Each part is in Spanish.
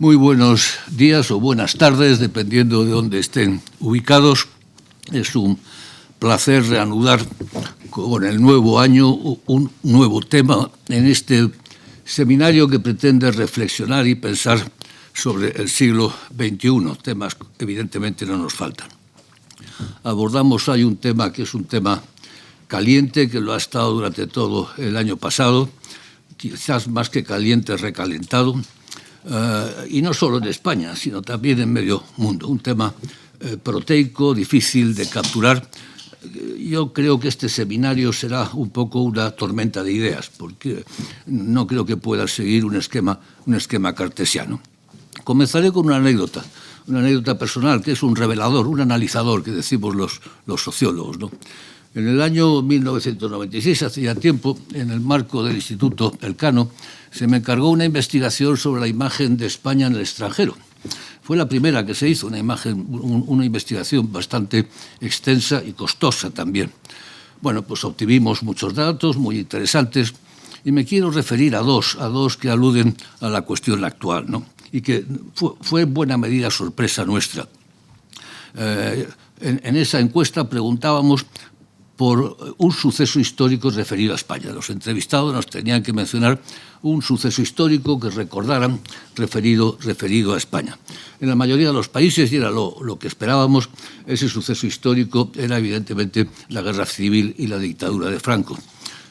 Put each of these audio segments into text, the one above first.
Muy buenos días o buenas tardes, dependiendo de dónde estén ubicados. Es un placer reanudar con el nuevo año un nuevo tema en este seminario que pretende reflexionar y pensar sobre el siglo XXI. Temas evidentemente no nos faltan. Abordamos hoy un tema que es un tema caliente, que lo ha estado durante todo el año pasado, quizás más que caliente, recalentado. Y no solo en España, sino también en medio mundo. Un tema proteico, difícil de capturar. Yo creo que este seminario será un poco una tormenta de ideas, porque no creo que pueda seguir un esquema cartesiano. Comenzaré con una anécdota personal, que es un revelador, un analizador, que decimos los sociólogos, ¿no? En el año 1996, hace ya tiempo, en el marco del Instituto Elcano, se me encargó una investigación sobre la imagen de España en el extranjero. Fue la primera que se hizo, una investigación bastante extensa y costosa también. Bueno, pues obtuvimos muchos datos muy interesantes y me quiero referir a dos que aluden a la cuestión actual, ¿no? Y que fue en buena medida sorpresa nuestra. En esa encuesta preguntábamos por un suceso histórico referido a España. Los entrevistados nos tenían que mencionar un suceso histórico que recordaran referido a España. En la mayoría de los países, y era lo que esperábamos, ese suceso histórico era evidentemente la guerra civil y la dictadura de Franco.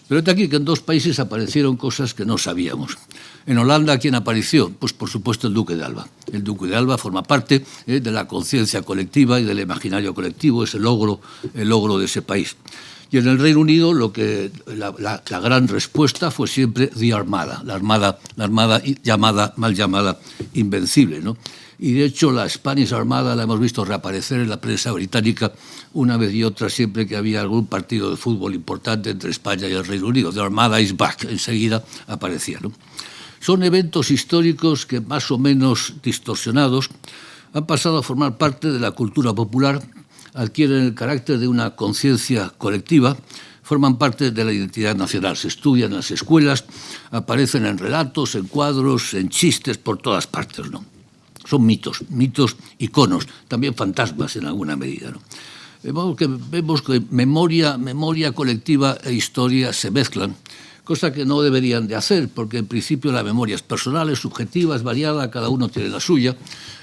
Pero es aquí que en dos países aparecieron cosas que no sabíamos. En Holanda, ¿quién apareció? Pues por supuesto el Duque de Alba. El Duque de Alba forma parte de la conciencia colectiva y del imaginario colectivo, es el logro de ese país. Y en el Reino Unido la gran respuesta fue siempre The Armada, la armada mal llamada Invencible, ¿no? Y de hecho la Spanish Armada la hemos visto reaparecer en la prensa británica una vez y otra siempre que había algún partido de fútbol importante entre España y el Reino Unido. The Armada is back, enseguida aparecía, ¿no? Son eventos históricos que, más o menos distorsionados, han pasado a formar parte de la cultura popular, adquieren el carácter de una conciencia colectiva, forman parte de la identidad nacional, se estudian en las escuelas, aparecen en relatos, en cuadros, en chistes, por todas partes, ¿no? Son mitos, iconos, también fantasmas en alguna medida, ¿no? Vemos que memoria colectiva e historia se mezclan, cosa que no deberían de hacer, porque en principio la memoria es personal, es subjetiva, es variada, cada uno tiene la suya,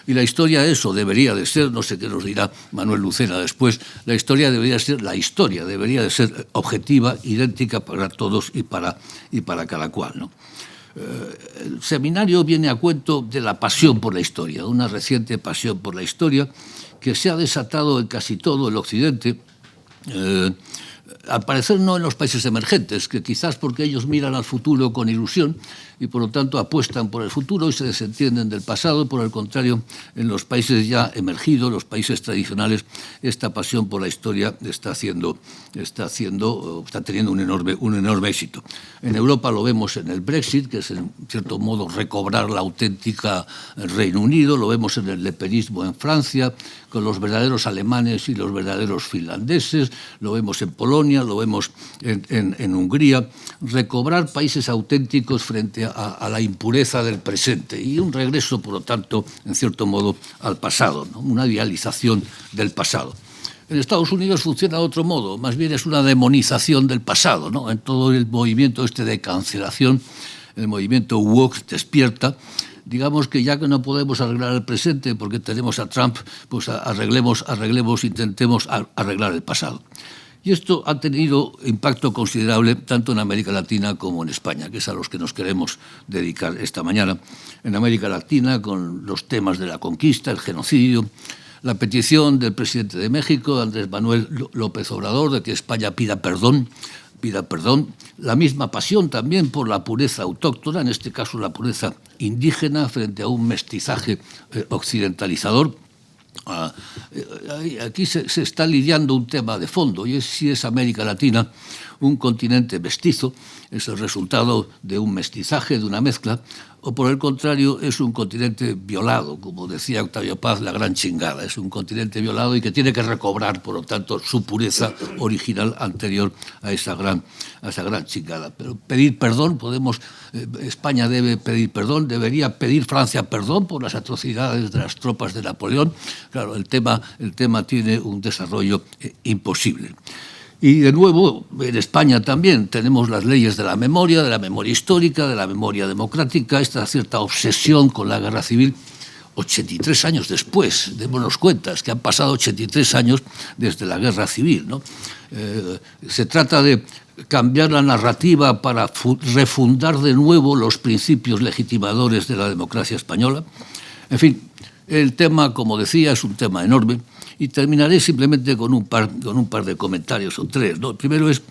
y la historia eso debería de ser, no sé qué nos dirá Manuel Lucena después, la historia debería de ser objetiva, idéntica para todos y para cada cual, ¿no? El seminario viene a cuento de la pasión por la historia, una reciente pasión por la historia que se ha desatado en casi todo el Occidente, al parecer no en los países emergentes, que quizás porque ellos miran al futuro con ilusión y por lo tanto apuestan por el futuro y se desentienden del pasado. Por el contrario, en los países ya emergidos, los países tradicionales, esta pasión por la historia está teniendo un enorme éxito. En Europa lo vemos en el Brexit, que es en cierto modo recobrar la auténtica Reino Unido, lo vemos en el lepenismo en Francia, con los verdaderos alemanes y los verdaderos finlandeses, lo vemos en Polonia, lo vemos en Hungría, recobrar países auténticos frente a la impureza del presente y un regreso, por lo tanto, en cierto modo, al pasado, ¿no? Una idealización del pasado. En Estados Unidos funciona de otro modo, más bien es una demonización del pasado, ¿no? En todo el movimiento de cancelación, el movimiento woke despierta. Digamos que ya que no podemos arreglar el presente porque tenemos a Trump, pues intentemos arreglar el pasado. Y esto ha tenido impacto considerable tanto en América Latina como en España, que es a los que nos queremos dedicar esta mañana. En América Latina, con los temas de la conquista, el genocidio, la petición del presidente de México, Andrés Manuel López Obrador, de que España pida perdón, la misma pasión también por la pureza autóctona, en este caso la pureza indígena, frente a un mestizaje occidentalizador. Aquí se está lidiando un tema de fondo, y es si es América Latina un continente mestizo, es el resultado de un mestizaje, de una mezcla, o por el contrario es un continente violado, como decía Octavio Paz, la gran chingada, es un continente violado y que tiene que recobrar, por lo tanto, su pureza original anterior a esa gran chingada. Pero pedir perdón, España debe pedir perdón, debería pedir Francia perdón por las atrocidades de las tropas de Napoleón. Claro, el tema tiene un desarrollo imposible. Y de nuevo, en España también tenemos las leyes de la memoria histórica, de la memoria democrática, esta cierta obsesión con la guerra civil. 83 años después, démonos cuenta, es que han pasado 83 años desde la guerra civil, ¿no? Se trata de cambiar la narrativa para refundar de nuevo los principios legitimadores de la democracia española. En fin, el tema, como decía, es un tema enorme. Y terminaré simplemente con un par de comentarios o tres, ¿no? El primero es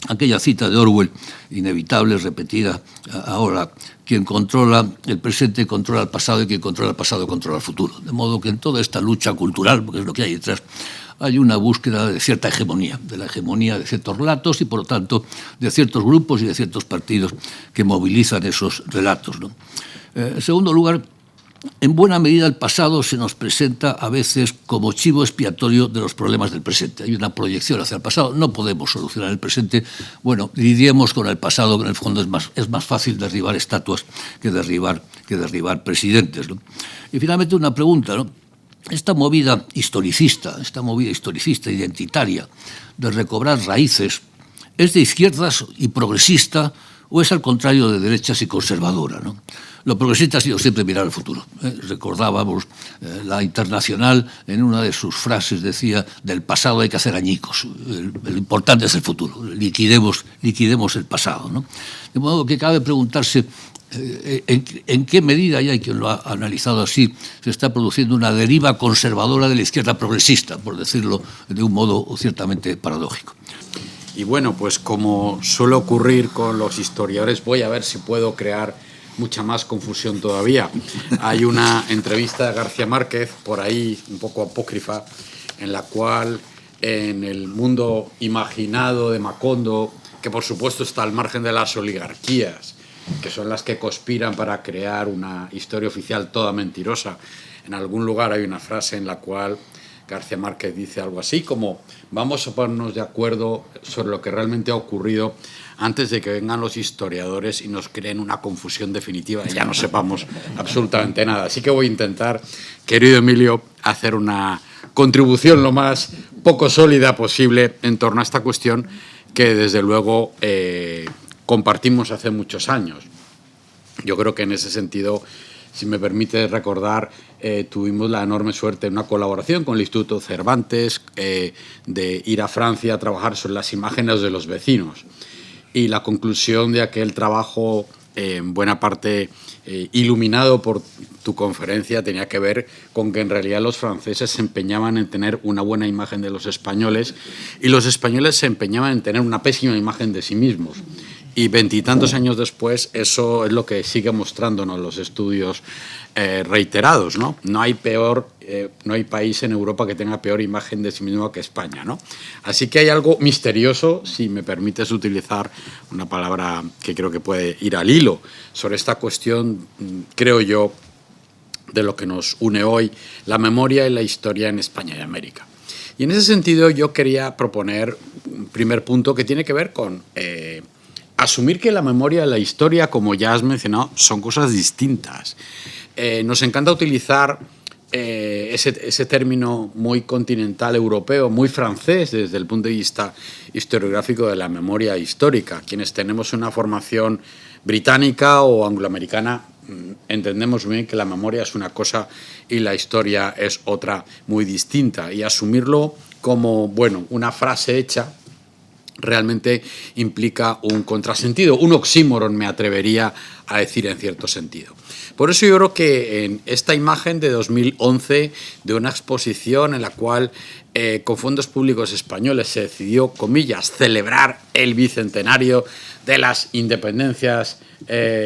aquella cita de Orwell, inevitable, repetida ahora: quien controla el presente controla el pasado y quien controla el pasado controla el futuro. De modo que en toda esta lucha cultural, porque es lo que hay detrás, hay una búsqueda de cierta hegemonía, de la hegemonía de ciertos relatos y, por lo tanto, de ciertos grupos y de ciertos partidos que movilizan esos relatos, ¿no? En segundo lugar, en buena medida el pasado se nos presenta a veces como chivo expiatorio de los problemas del presente. Hay una proyección hacia el pasado, no podemos solucionar el presente. Bueno, lidiemos con el pasado, que en el fondo es más fácil derribar estatuas que derribar presidentes, ¿no? Y finalmente una pregunta, ¿no? Esta movida historicista identitaria de recobrar raíces, ¿es de izquierdas y progresista o es al contrario de derechas y conservadora, ¿no? Lo progresista ha sido siempre mirar al futuro. Recordábamos la Internacional, en una de sus frases decía: del pasado hay que hacer añicos, lo importante es el futuro, liquidemos el pasado, ¿no? De modo que cabe preguntarse en qué medida, y hay quien lo ha analizado así, se está produciendo una deriva conservadora de la izquierda progresista, por decirlo de un modo ciertamente paradójico. Y bueno, pues como suele ocurrir con los historiadores, voy a ver si puedo crear mucha más confusión todavía. Hay una entrevista de García Márquez, por ahí un poco apócrifa, en la cual en el mundo imaginado de Macondo, que por supuesto está al margen de las oligarquías, que son las que conspiran para crear una historia oficial toda mentirosa, en algún lugar hay una frase en la cual García Márquez dice algo así como: vamos a ponernos de acuerdo sobre lo que realmente ha ocurrido antes de que vengan los historiadores y nos creen una confusión definitiva y ya no sepamos absolutamente nada. Así que voy a intentar, querido Emilio, hacer una contribución lo más poco sólida posible en torno a esta cuestión que, desde luego, compartimos hace muchos años. Yo creo que en ese sentido, si me permite recordar, tuvimos la enorme suerte de una colaboración con el Instituto Cervantes, de ir a Francia a trabajar sobre las imágenes de los vecinos. Y la conclusión de aquel trabajo, en buena parte iluminado por tu conferencia, tenía que ver con que en realidad los franceses se empeñaban en tener una buena imagen de los españoles y los españoles se empeñaban en tener una pésima imagen de sí mismos. Y veintitantos años después, eso es lo que sigue mostrándonos los estudios reiterados, ¿no? No hay país en Europa que tenga peor imagen de sí mismo que España, ¿no? Así que hay algo misterioso, si me permites utilizar una palabra que creo que puede ir al hilo, sobre esta cuestión, creo yo, de lo que nos une hoy, la memoria y la historia en España y América. Y en ese sentido yo quería proponer un primer punto que tiene que ver con asumir que la memoria y la historia, como ya has mencionado, son cosas distintas. Nos encanta utilizar ese término muy continental europeo, muy francés desde el punto de vista historiográfico de la memoria histórica. Quienes tenemos una formación británica o angloamericana entendemos bien que la memoria es una cosa y la historia es otra muy distinta. Y asumirlo como, bueno, una frase hecha realmente implica un contrasentido, un oxímoron, me atrevería a decir en cierto sentido. Por eso yo creo que en esta imagen de 2011 de una exposición en la cual con fondos públicos españoles se decidió, comillas, celebrar el bicentenario de las independencias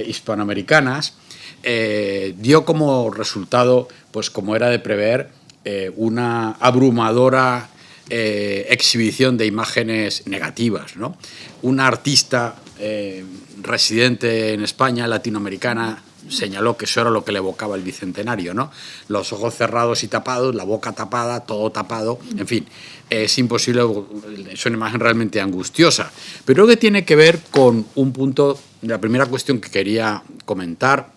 hispanoamericanas, dio como resultado, pues como era de prever, una abrumadora exhibición de imágenes negativas, ¿no? Una artista residente en España, latinoamericana, señaló que eso era lo que le evocaba el Bicentenario, ¿no? Los ojos cerrados y tapados, la boca tapada, todo tapado, en fin, es imposible, es una imagen realmente angustiosa. Pero creo que tiene que ver con un punto, la primera cuestión que quería comentar,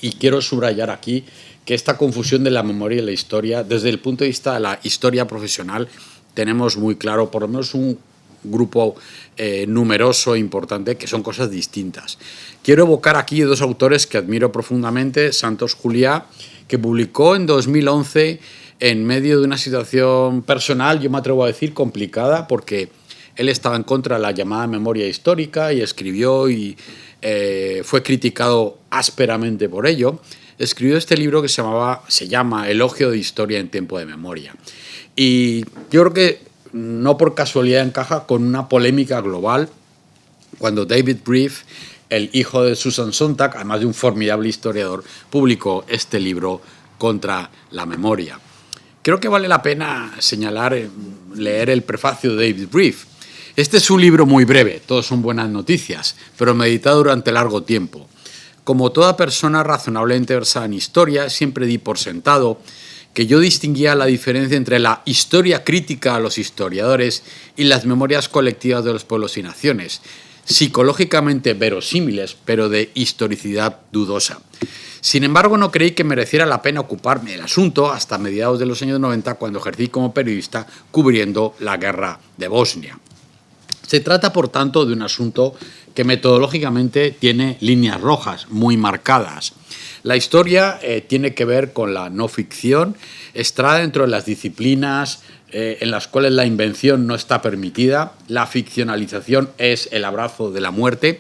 y quiero subrayar aquí que esta confusión de la memoria y la historia, desde el punto de vista de la historia profesional, tenemos muy claro, por lo menos un grupo numeroso e importante, que son cosas distintas. Quiero evocar aquí dos autores que admiro profundamente. Santos Juliá, que publicó en 2011 en medio de una situación personal, yo me atrevo a decir complicada, porque él estaba en contra de la llamada memoria histórica y escribió y fue criticado ásperamente por ello. Escribió este libro que se llama Elogio de Historia en tiempo de memoria. Y yo creo que no por casualidad encaja con una polémica global cuando David Brief, el hijo de Susan Sontag, además de un formidable historiador, publicó este libro contra la memoria. Creo que vale la pena señalar, leer el prefacio de David Brief. Este es un libro muy breve, todos son buenas noticias, pero meditado durante largo tiempo. Como toda persona razonablemente versada en historia, siempre di por sentado que yo distinguía la diferencia entre la historia crítica a los historiadores y las memorias colectivas de los pueblos y naciones, psicológicamente verosímiles, pero de historicidad dudosa. Sin embargo, no creí que mereciera la pena ocuparme del asunto hasta mediados de los años 90, cuando ejercí como periodista cubriendo la guerra de Bosnia. Se trata, por tanto, de un asunto que metodológicamente tiene líneas rojas muy marcadas. La historia tiene que ver con la no ficción, está dentro de las disciplinas en las cuales la invención no está permitida, la ficcionalización es el abrazo de la muerte.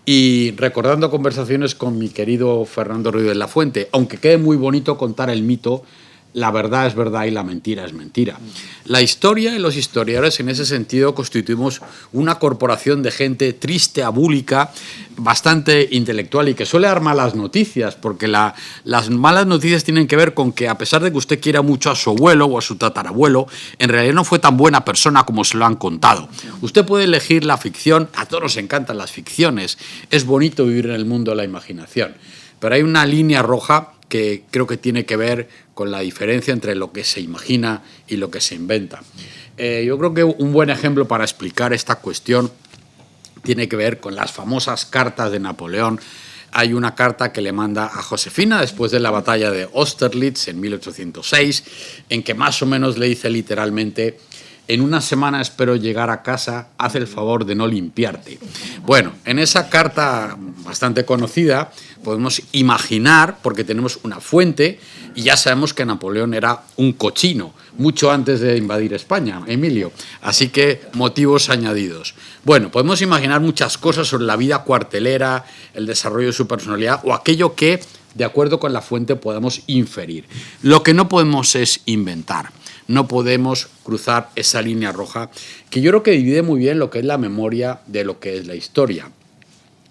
Y recordando conversaciones con mi querido Fernando Ruiz de la Fuente, aunque quede muy bonito contar el mito, la verdad es verdad y la mentira es mentira. La historia y los historiadores en ese sentido constituimos una corporación de gente triste, abúlica, bastante intelectual y que suele dar malas noticias, porque las malas noticias tienen que ver con que, a pesar de que usted quiera mucho a su abuelo o a su tatarabuelo, en realidad no fue tan buena persona como se lo han contado. Usted puede elegir la ficción, a todos nos encantan las ficciones, es bonito vivir en el mundo de la imaginación, pero hay una línea roja que creo que tiene que ver con la diferencia entre lo que se imagina y lo que se inventa. Yo creo que un buen ejemplo para explicar esta cuestión tiene que ver con las famosas cartas de Napoleón. Hay una carta que le manda a Josefina después de la batalla de Austerlitz en 1806, en que más o menos le dice literalmente: en una semana espero llegar a casa, haz el favor de no limpiarte. Bueno, en esa carta bastante conocida podemos imaginar, porque tenemos una fuente, y ya sabemos que Napoleón era un cochino, mucho antes de invadir España, Emilio. Así que motivos añadidos. Bueno, podemos imaginar muchas cosas sobre la vida cuartelera, el desarrollo de su personalidad o aquello que, de acuerdo con la fuente, podamos inferir. Lo que no podemos es inventar. No podemos cruzar esa línea roja que yo creo que divide muy bien lo que es la memoria de lo que es la historia.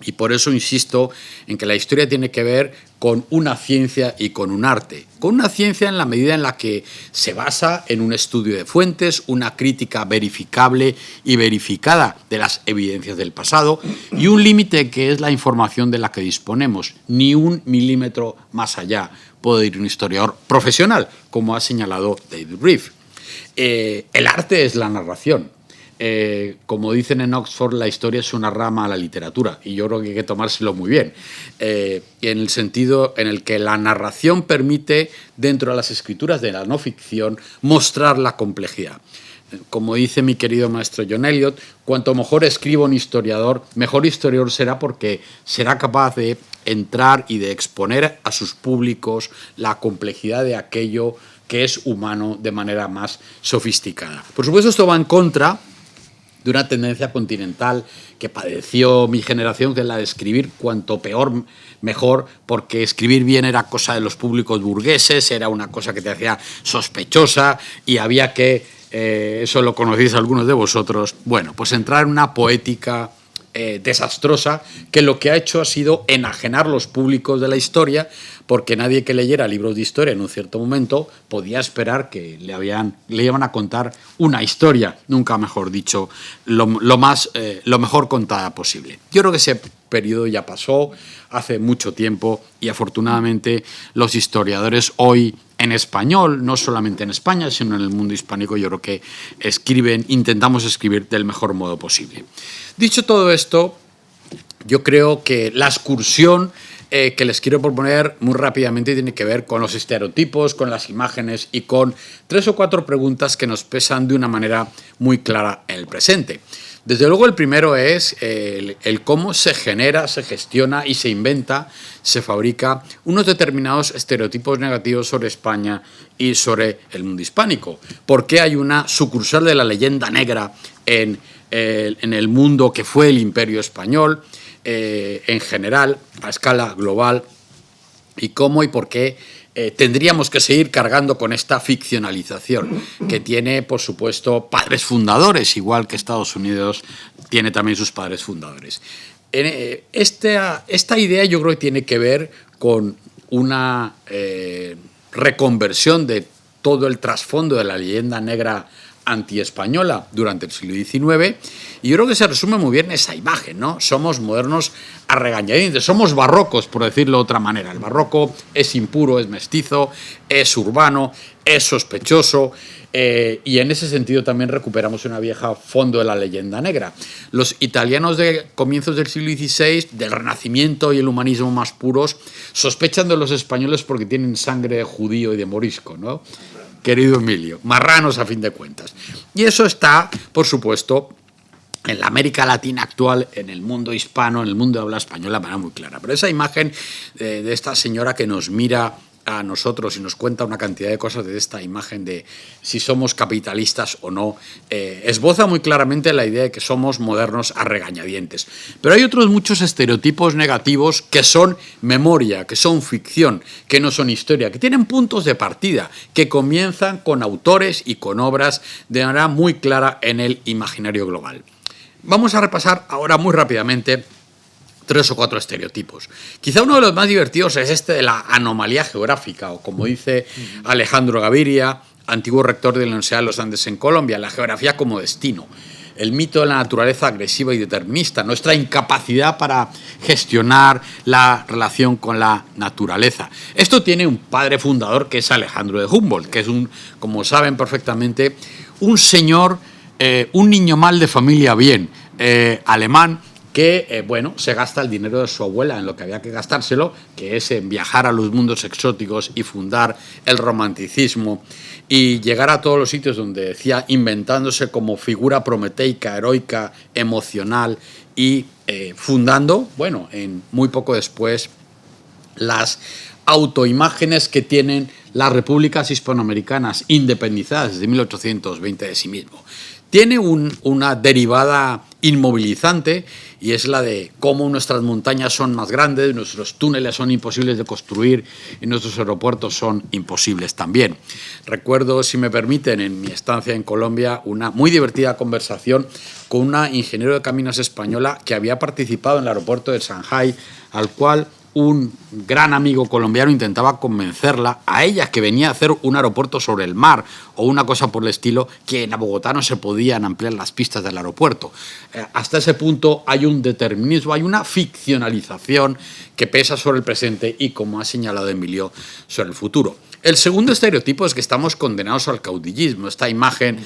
Y por eso insisto en que la historia tiene que ver con una ciencia y con un arte. Con una ciencia en la medida en la que se basa en un estudio de fuentes, una crítica verificable y verificada de las evidencias del pasado y un límite que es la información de la que disponemos. Ni un milímetro más allá puede ir un historiador profesional, como ha señalado David Brief. El arte es la narración. Como dicen en Oxford, la historia es una rama a la literatura y yo creo que hay que tomárselo muy bien, en el sentido en el que la narración permite, dentro de las escrituras de la no ficción, mostrar la complejidad. Como dice mi querido maestro John Eliot, cuanto mejor escriba un historiador, mejor historiador será, porque será capaz de entrar y de exponer a sus públicos la complejidad de aquello que es humano de manera más sofisticada. Por supuesto, esto va en contra de una tendencia continental que padeció mi generación, que es la de escribir cuanto peor mejor, porque escribir bien era cosa de los públicos burgueses, era una cosa que te hacía sospechosa y había que, eso lo conocéis algunos de vosotros, bueno, pues entrar en una poética desastrosa, que lo que ha hecho ha sido enajenar los públicos de la historia, porque nadie que leyera libros de historia en un cierto momento podía esperar que le iban a contar una historia, nunca mejor dicho, lo mejor contada posible. Yo creo que ese periodo ya pasó hace mucho tiempo y afortunadamente los historiadores hoy en español, no solamente en España, sino en el mundo hispánico, yo creo que intentamos escribir del mejor modo posible. Dicho todo esto, yo creo que la excursión que les quiero proponer muy rápidamente tiene que ver con los estereotipos, con las imágenes y con 3 o 4 preguntas que nos pesan de una manera muy clara en el presente. Desde luego el primero es el cómo se genera, se gestiona y se inventa, se fabrica unos determinados estereotipos negativos sobre España y sobre el mundo hispánico. ¿Por qué hay una sucursal de la leyenda negra en el mundo que fue el Imperio Español, en general, a escala global, y cómo y por qué tendríamos que seguir cargando con esta ficcionalización que tiene, por supuesto, padres fundadores, igual que Estados Unidos tiene también sus padres fundadores. Esta idea yo creo que tiene que ver con una reconversión de todo el trasfondo de la leyenda negra antiespañola durante el siglo XIX, y yo creo que se resume muy bien esa imagen, ¿no? Somos modernos a regañadientes, somos barrocos, por decirlo de otra manera. El barroco es impuro, es mestizo, es urbano, es sospechoso, y en ese sentido también recuperamos una vieja fondo de la leyenda negra. Los italianos de comienzos del siglo XVI, del Renacimiento y el humanismo más puros, sospechan de los españoles porque tienen sangre de judío y de morisco, ¿no? Querido Emilio, marranos a fin de cuentas. Y eso está, por supuesto, en la América Latina actual, en el mundo hispano, en el mundo de habla española, de manera muy clara. Pero esa imagen de esta señora que nos mira a nosotros y nos cuenta una cantidad de cosas de esta imagen de si somos capitalistas o no, esboza muy claramente la idea de que somos modernos a regañadientes. Pero hay otros muchos estereotipos negativos que son memoria, que son ficción, que no son historia, que tienen puntos de partida, que comienzan con autores y con obras de manera muy clara en el imaginario global. Vamos a repasar ahora muy rápidamente 3 o 4 estereotipos. Quizá uno de los más divertidos es este de la anomalía geográfica, o como dice Alejandro Gaviria, antiguo rector de la Universidad de los Andes en Colombia, la geografía como destino. El mito de la naturaleza agresiva y determinista, nuestra incapacidad para gestionar la relación con la naturaleza. Esto tiene un padre fundador que es Alejandro de Humboldt, que es como saben perfectamente, un señor, un niño mal de familia bien, alemán, que se gasta el dinero de su abuela en lo que había que gastárselo, que es en viajar a los mundos exóticos y fundar el romanticismo y llegar a todos los sitios donde decía, inventándose como figura prometeica, heroica, emocional y fundando, en muy poco después, las autoimágenes que tienen las repúblicas hispanoamericanas independizadas desde 1820 de sí mismo. Tiene una derivada inmovilizante y es la de cómo nuestras montañas son más grandes, nuestros túneles son imposibles de construir y nuestros aeropuertos son imposibles también. Recuerdo, si me permiten, en mi estancia en Colombia, una muy divertida conversación con una ingeniero de caminos española que había participado en el aeropuerto de Shanghái, al cual un gran amigo colombiano intentaba convencerla a ella que venía a hacer un aeropuerto sobre el mar o una cosa por el estilo, que en Bogotá no se podían ampliar las pistas del aeropuerto. Hasta ese punto hay un determinismo, hay una ficcionalización que pesa sobre el presente y, como ha señalado Emilio, sobre el futuro. El segundo estereotipo es que estamos condenados al caudillismo, esta imagen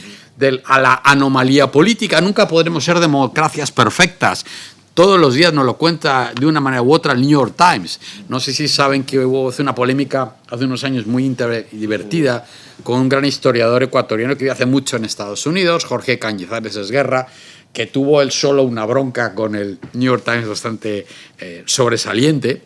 a la anomalía política. Nunca podremos ser democracias perfectas. Todos los días nos lo cuenta de una manera u otra el New York Times. No sé si saben que hubo una polémica hace unos años muy divertida con un gran historiador ecuatoriano que vive hace mucho en Estados Unidos, Jorge Cañizares Esguerra, que tuvo él solo una bronca con el New York Times bastante sobresaliente.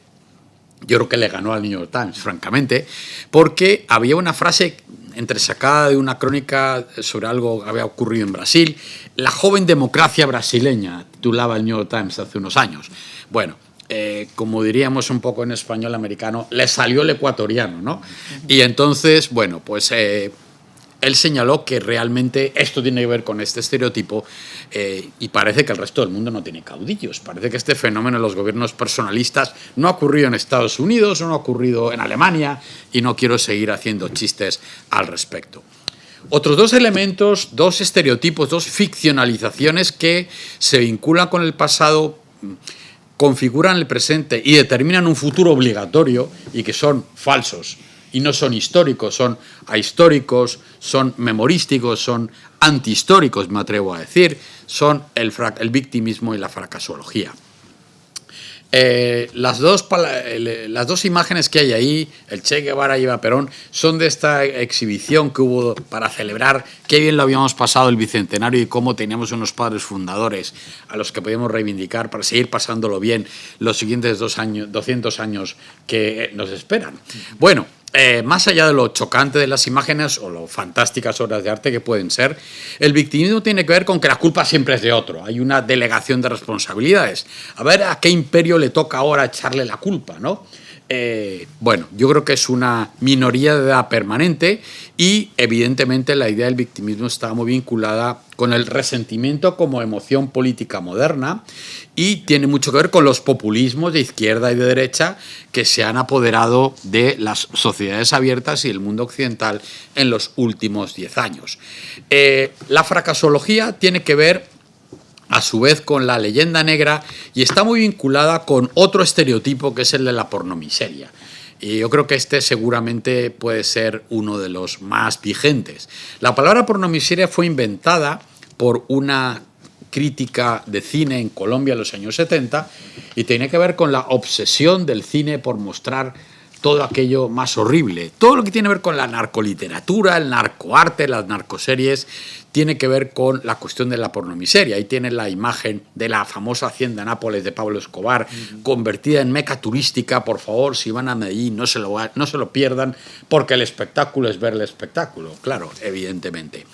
Yo creo que le ganó al New York Times, francamente, porque había una frase entresacada de una crónica sobre algo que había ocurrido en Brasil. La joven democracia brasileña, titulaba el New York Times hace unos años. Como diríamos un poco en español americano, le salió el ecuatoriano, ¿no? Y entonces, él señaló que realmente esto tiene que ver con este estereotipo y parece que el resto del mundo no tiene caudillos. Parece que este fenómeno de los gobiernos personalistas no ha ocurrido en Estados Unidos, no ha ocurrido en Alemania y no quiero seguir haciendo chistes al respecto. Otros dos elementos, dos estereotipos, dos ficcionalizaciones que se vinculan con el pasado, configuran el presente y determinan un futuro obligatorio y que son falsos y no son históricos, son ahistóricos, son memorísticos, son antihistóricos, me atrevo a decir, son el victimismo y la fracasología. Las dos imágenes que hay ahí, el Che Guevara y Eva Perón, son de esta exhibición que hubo para celebrar qué bien lo habíamos pasado el bicentenario y cómo teníamos unos padres fundadores a los que podíamos reivindicar para seguir pasándolo bien los siguientes 200 años que nos esperan. Bueno, más allá de lo chocante de las imágenes o lo fantásticas obras de arte que pueden ser, el victimismo tiene que ver con que la culpa siempre es de otro. Hay una delegación de responsabilidades. A ver a qué imperio le toca ahora echarle la culpa, ¿no? Bueno, yo creo que es una minoría de edad permanente y evidentemente la idea del victimismo está muy vinculada con el resentimiento como emoción política moderna y tiene mucho que ver con los populismos de izquierda y de derecha que se han apoderado de las sociedades abiertas y el mundo occidental en los últimos 10 años. La fracasología tiene que ver a su vez con la leyenda negra y está muy vinculada con otro estereotipo que es el de la pornomiseria. Y yo creo que este seguramente puede ser uno de los más vigentes. La palabra pornomiseria fue inventada por una crítica de cine en Colombia en los años 70 y tiene que ver con la obsesión del cine por mostrar todo aquello más horrible. Todo lo que tiene que ver con la narcoliteratura, el narcoarte, las narcoseries, tiene que ver con la cuestión de la pornomiseria. Ahí tienen la imagen de la famosa hacienda Nápoles de Pablo Escobar, convertida en meca turística. Por favor, si van a Medellín, no se lo pierdan, porque el espectáculo es ver el espectáculo. Claro, evidentemente.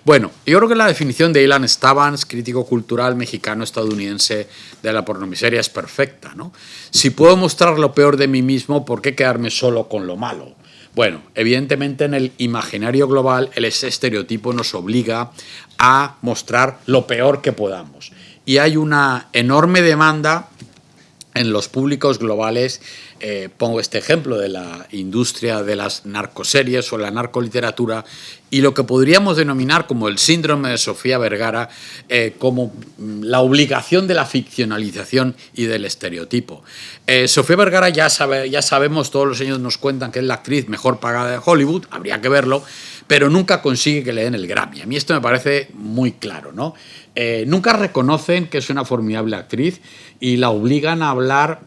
Bueno, yo creo que la definición de Ilan Stavans, crítico cultural mexicano-estadounidense de la pornomiseria, es perfecta, ¿no? Si puedo mostrar lo peor de mí mismo, ¿por qué quedarme solo con lo malo? Bueno, evidentemente en el imaginario global ese estereotipo nos obliga a mostrar lo peor que podamos. Y hay una enorme demanda en los públicos globales. Pongo este ejemplo de la industria de las narcoseries o la narcoliteratura y lo que podríamos denominar como el síndrome de Sofía Vergara, como la obligación de la ficcionalización y del estereotipo. Sofía Vergara ya sabemos, todos los años nos cuentan que es la actriz mejor pagada de Hollywood, habría que verlo, pero nunca consigue que le den el Grammy. A mí esto me parece muy claro, ¿no? Nunca reconocen que es una formidable actriz y la obligan a hablar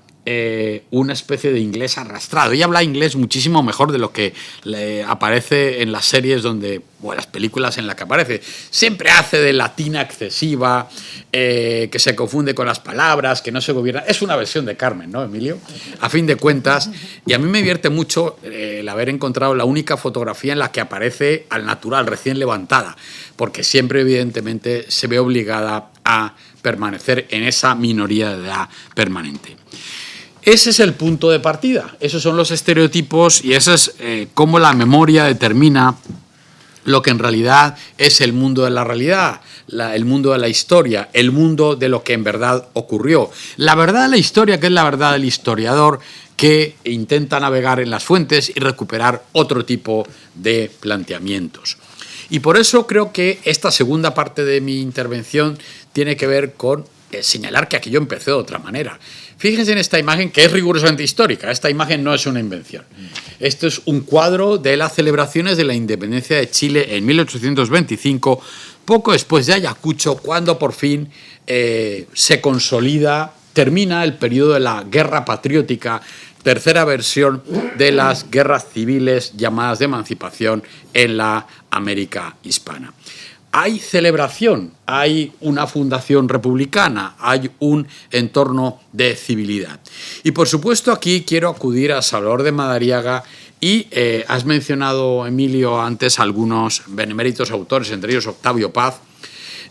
una especie de inglés arrastrado. Ella habla inglés muchísimo mejor de lo que le aparece en las series o en las películas en las que aparece. Siempre hace de latina excesiva, que se confunde con las palabras, que no se gobierna. Es una versión de Carmen, ¿no, Emilio? A fin de cuentas. Y a mí me divierte mucho el haber encontrado la única fotografía en la que aparece al natural, recién levantada, porque siempre, evidentemente, se ve obligada a permanecer en esa minoría de edad permanente. Ese es el punto de partida, esos son los estereotipos y eso es cómo la memoria determina lo que en realidad es el mundo de la realidad, el mundo de la historia, el mundo de lo que en verdad ocurrió. La verdad de la historia, que es la verdad del historiador, que intenta navegar en las fuentes y recuperar otro tipo de planteamientos. Y por eso creo que esta segunda parte de mi intervención tiene que ver con señalar que aquello empezó de otra manera. Fíjense en esta imagen que es rigurosamente histórica. Esta imagen no es una invención. Esto es un cuadro de las celebraciones de la independencia de Chile en 1825, poco después de Ayacucho, cuando por fin se consolida, termina el periodo de la Guerra Patriótica, tercera versión de las guerras civiles llamadas de emancipación en la América hispana. Hay celebración, hay una fundación republicana, hay un entorno de civilidad. Y por supuesto aquí quiero acudir a Salvador de Madariaga y has mencionado, Emilio, antes algunos beneméritos autores, entre ellos Octavio Paz.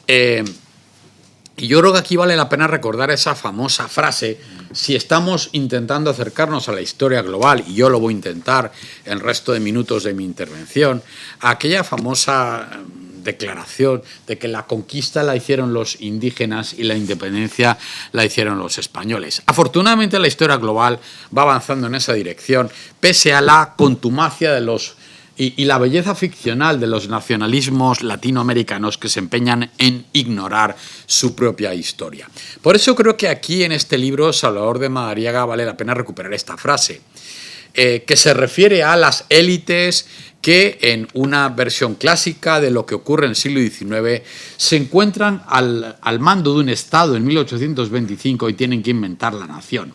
Y yo creo que aquí vale la pena recordar esa famosa frase si estamos intentando acercarnos a la historia global, y yo lo voy a intentar en el resto de minutos de mi intervención, a aquella famosa declaración de que la conquista la hicieron los indígenas y la independencia la hicieron los españoles. Afortunadamente la historia global va avanzando en esa dirección, pese a la contumacia de los y la belleza ficcional de los nacionalismos latinoamericanos que se empeñan en ignorar su propia historia. Por eso creo que aquí en este libro, Salvador de Madariaga, vale la pena recuperar esta frase, que se refiere a las élites que en una versión clásica de lo que ocurre en el siglo XIX se encuentran al mando de un Estado en 1825 y tienen que inventar la nación.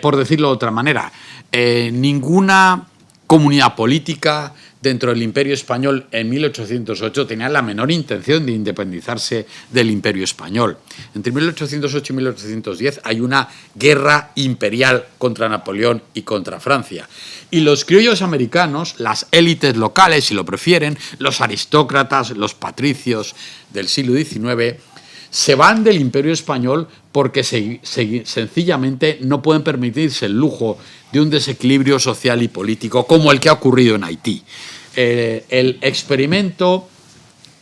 Por decirlo de otra manera, ninguna comunidad política dentro del Imperio Español en 1808 tenía la menor intención de independizarse del Imperio Español. Entre 1808 y 1810 hay una guerra imperial contra Napoleón y contra Francia. Y los criollos americanos, las élites locales, si lo prefieren, los aristócratas, los patricios del siglo XIX, se van del Imperio Español porque sencillamente no pueden permitirse el lujo de un desequilibrio social y político como el que ha ocurrido en Haití. El experimento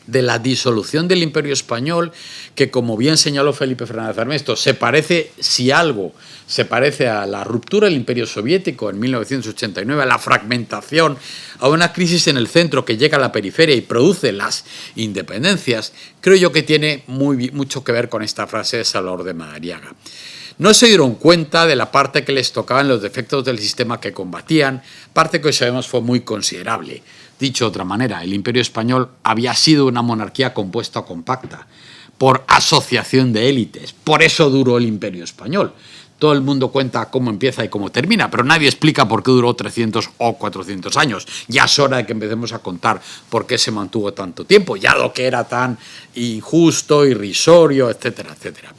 de la disolución del Imperio Español, que como bien señaló Felipe Fernández Armesto, se parece, si algo, se parece a la ruptura del Imperio Soviético en 1989, a la fragmentación, a una crisis en el centro que llega a la periferia y produce las independencias, creo yo que tiene mucho que ver con esta frase de Salvador de Madariaga. No se dieron cuenta de la parte que les tocaban los defectos del sistema que combatían, parte que hoy sabemos fue muy considerable. Dicho de otra manera, el Imperio Español había sido una monarquía compuesta o compacta, por asociación de élites. Por eso duró el Imperio Español. Todo el mundo cuenta cómo empieza y cómo termina, pero nadie explica por qué duró 300 o 400 años. Ya es hora de que empecemos a contar por qué se mantuvo tanto tiempo, ya lo que era tan injusto, irrisorio, etcétera, etcétera.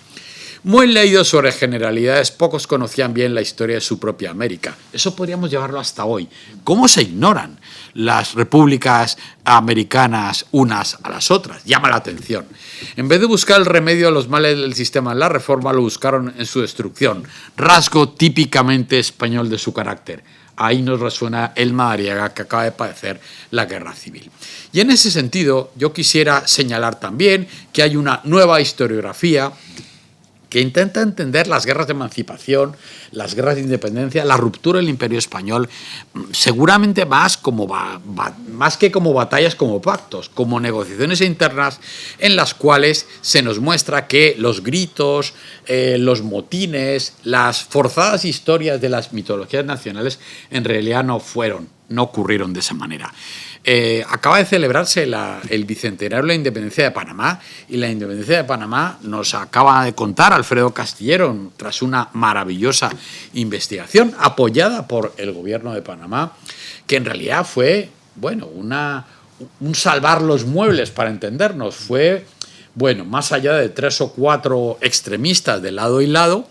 Muy leídos sobre generalidades, pocos conocían bien la historia de su propia América. Eso podríamos llevarlo hasta hoy. ¿Cómo se ignoran las repúblicas americanas unas a las otras? Llama la atención. En vez de buscar el remedio a los males del sistema en la reforma, lo buscaron en su destrucción. Rasgo típicamente español de su carácter. Ahí nos resuena el Madariaga que acaba de padecer la guerra civil. Y en ese sentido, yo quisiera señalar también que hay una nueva historiografía que intenta entender las guerras de emancipación, las guerras de independencia, la ruptura del Imperio Español, seguramente más que como batallas, como pactos, como negociaciones internas en las cuales se nos muestra que los gritos, los motines, las forzadas historias de las mitologías nacionales en realidad no ocurrieron de esa manera. Acaba de celebrarse el bicentenario de la independencia de Panamá, y la independencia de Panamá nos acaba de contar Alfredo Castillero, tras una maravillosa investigación apoyada por el gobierno de Panamá, que en realidad fue, bueno, un salvar los muebles, para entendernos. Fue, bueno, más allá de 3 o 4 extremistas de lado y lado,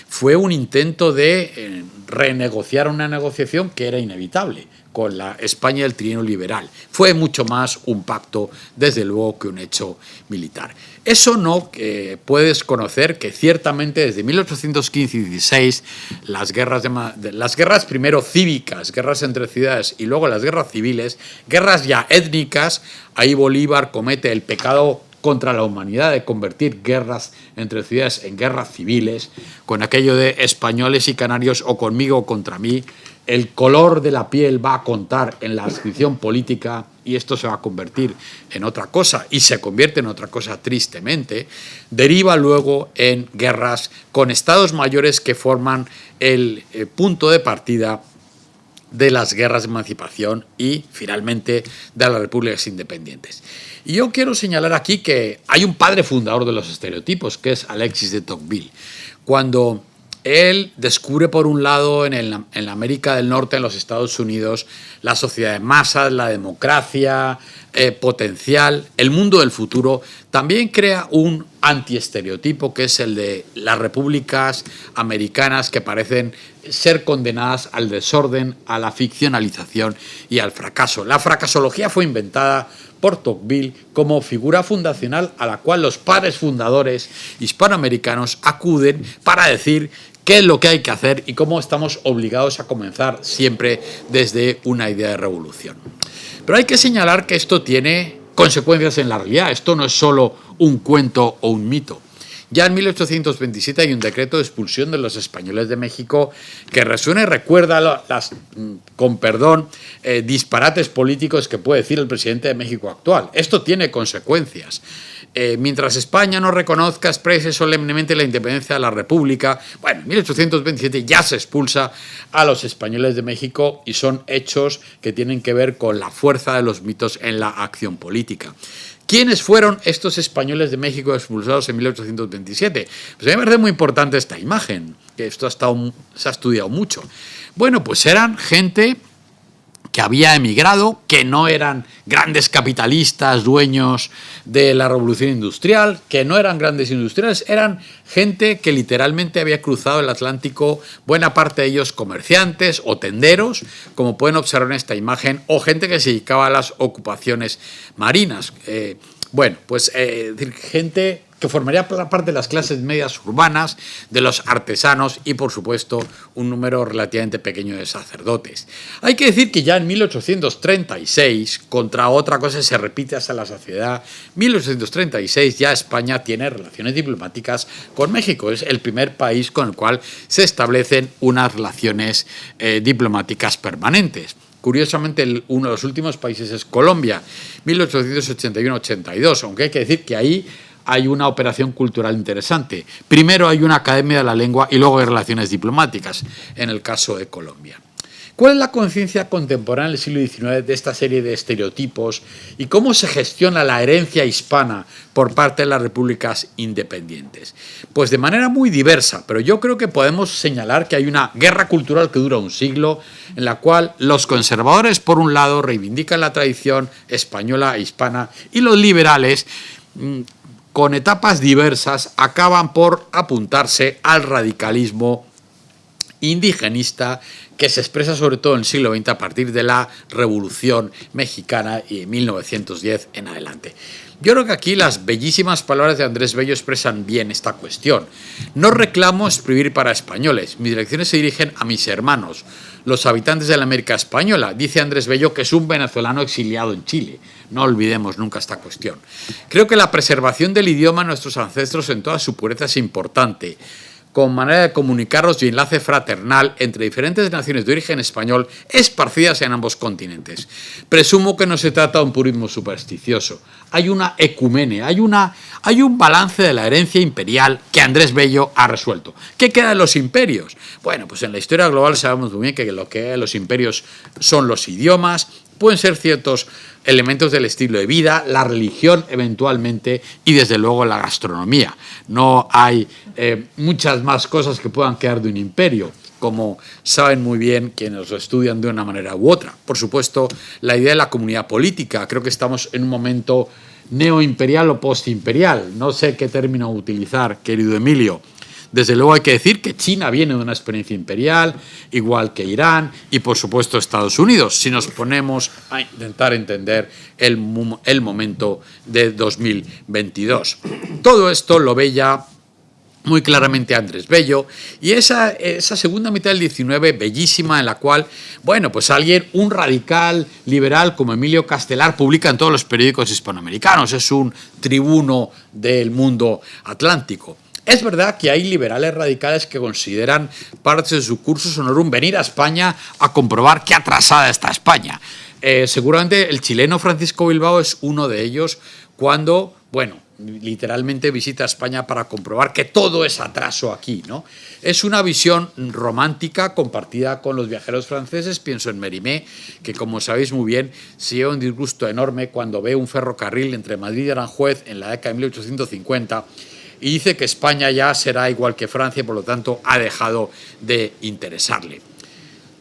fue un intento de renegociar una negociación que era inevitable con la España del trienio liberal. Fue mucho más un pacto, desde luego, que un hecho militar. Eso no puedes conocer que ciertamente desde 1815 y 16 las guerras primero cívicas, guerras entre ciudades, y luego las guerras civiles, guerras ya étnicas, ahí Bolívar comete el pecado contra la humanidad de convertir guerras entre ciudades en guerras civiles, con aquello de españoles y canarios o conmigo o contra mí. El color de la piel va a contar en la adscripción política, y esto se va a convertir en otra cosa, y se convierte en otra cosa tristemente. Deriva luego en guerras con estados mayores que forman el punto de partida de las guerras de emancipación y, finalmente, de las repúblicas independientes. Y yo quiero señalar aquí que hay un padre fundador de los estereotipos, que es Alexis de Tocqueville. Cuando él descubre, por un lado, en la América del Norte, en los Estados Unidos, la sociedad de masas, la democracia potencial, el mundo del futuro, también crea un antiestereotipo, que es el de las repúblicas americanas que parecen ser condenadas al desorden, a la ficcionalización y al fracaso. La fracasología fue inventada por Tocqueville como figura fundacional a la cual los padres fundadores hispanoamericanos acuden para decir qué es lo que hay que hacer y cómo estamos obligados a comenzar siempre desde una idea de revolución. Pero hay que señalar que esto tiene consecuencias en la realidad. Esto no es solo un cuento o un mito. Ya en 1827 hay un decreto de expulsión de los españoles de México que resuena y recuerda con perdón, disparates políticos que puede decir el presidente de México actual. Esto tiene consecuencias. Mientras España no reconozca, exprese solemnemente la independencia de la República, bueno, en 1827 ya se expulsa a los españoles de México y son hechos que tienen que ver con la fuerza de los mitos en la acción política. ¿Quiénes fueron estos españoles de México expulsados en 1827? Pues a mí me parece muy importante esta imagen, que esto se ha estudiado mucho. Bueno, pues eran gente que había emigrado, que no eran grandes capitalistas, dueños de la revolución industrial, que no eran grandes industriales, eran gente que literalmente había cruzado el Atlántico, buena parte de ellos comerciantes o tenderos, como pueden observar en esta imagen, o gente que se dedicaba a las ocupaciones marinas. Gente que formaría parte de las clases medias urbanas, de los artesanos y, por supuesto, un número relativamente pequeño de sacerdotes. Hay que decir que ya en 1836, contra otra cosa se repite hasta la saciedad, 1836 ya España tiene relaciones diplomáticas con México. Es el primer país con el cual se establecen unas relaciones diplomáticas permanentes. Curiosamente, uno de los últimos países es Colombia, 1881-82, aunque hay que decir que ahí hay una operación cultural interesante. Primero hay una academia de la lengua y luego hay relaciones diplomáticas, en el caso de Colombia. ¿Cuál es la conciencia contemporánea del siglo XIX de esta serie de estereotipos y cómo se gestiona la herencia hispana por parte de las repúblicas independientes? Pues de manera muy diversa, pero yo creo que podemos señalar que hay una guerra cultural que dura un siglo, en la cual los conservadores, por un lado, reivindican la tradición española e hispana, y los liberales, con etapas diversas, acaban por apuntarse al radicalismo indigenista que se expresa sobre todo en el siglo XX a partir de la Revolución Mexicana y en 1910 en adelante. Yo creo que aquí las bellísimas palabras de Andrés Bello expresan bien esta cuestión. No reclamo escribir para españoles, mis lecciones se dirigen a mis hermanos, los habitantes de la América Española, dice Andrés Bello, que es un venezolano exiliado en Chile. No olvidemos nunca esta cuestión. Creo que la preservación del idioma de nuestros ancestros en toda su pureza es importante, con manera de comunicarlos y enlace fraternal entre diferentes naciones de origen español esparcidas en ambos continentes. Presumo que no se trata de un purismo supersticioso. Hay una ecumene, hay un balance de la herencia imperial que Andrés Bello ha resuelto. ¿Qué queda de los imperios? Bueno, pues en la historia global sabemos muy bien que lo que queda de los imperios son los idiomas, pueden ser ciertos elementos del estilo de vida, la religión eventualmente y desde luego la gastronomía. No hay muchas más cosas que puedan quedar de un imperio, como saben muy bien quienes lo estudian de una manera u otra. Por supuesto, la idea de la comunidad política. Creo que estamos en un momento neoimperial o postimperial. No sé qué término utilizar, querido Emilio. Desde luego hay que decir que China viene de una experiencia imperial, igual que Irán y por supuesto Estados Unidos, si nos ponemos a intentar entender el momento de 2022. Todo esto lo ve ya muy claramente Andrés Bello, y esa segunda mitad del 19 bellísima en la cual, bueno, pues un radical liberal como Emilio Castelar publica en todos los periódicos hispanoamericanos, es un tribuno del mundo atlántico. Es verdad que hay liberales radicales que consideran parte de su cursus honorum venir a España a comprobar qué atrasada está España. Seguramente el chileno Francisco Bilbao es uno de ellos cuando, bueno, literalmente visita España para comprobar que todo es atraso aquí, ¿no? Es una visión romántica compartida con los viajeros franceses. Pienso en Mérimée, que como sabéis muy bien se lleva un disgusto enorme cuando ve un ferrocarril entre Madrid y Aranjuez en la década de 1850 y dice que España ya será igual que Francia, por lo tanto ha dejado de interesarle.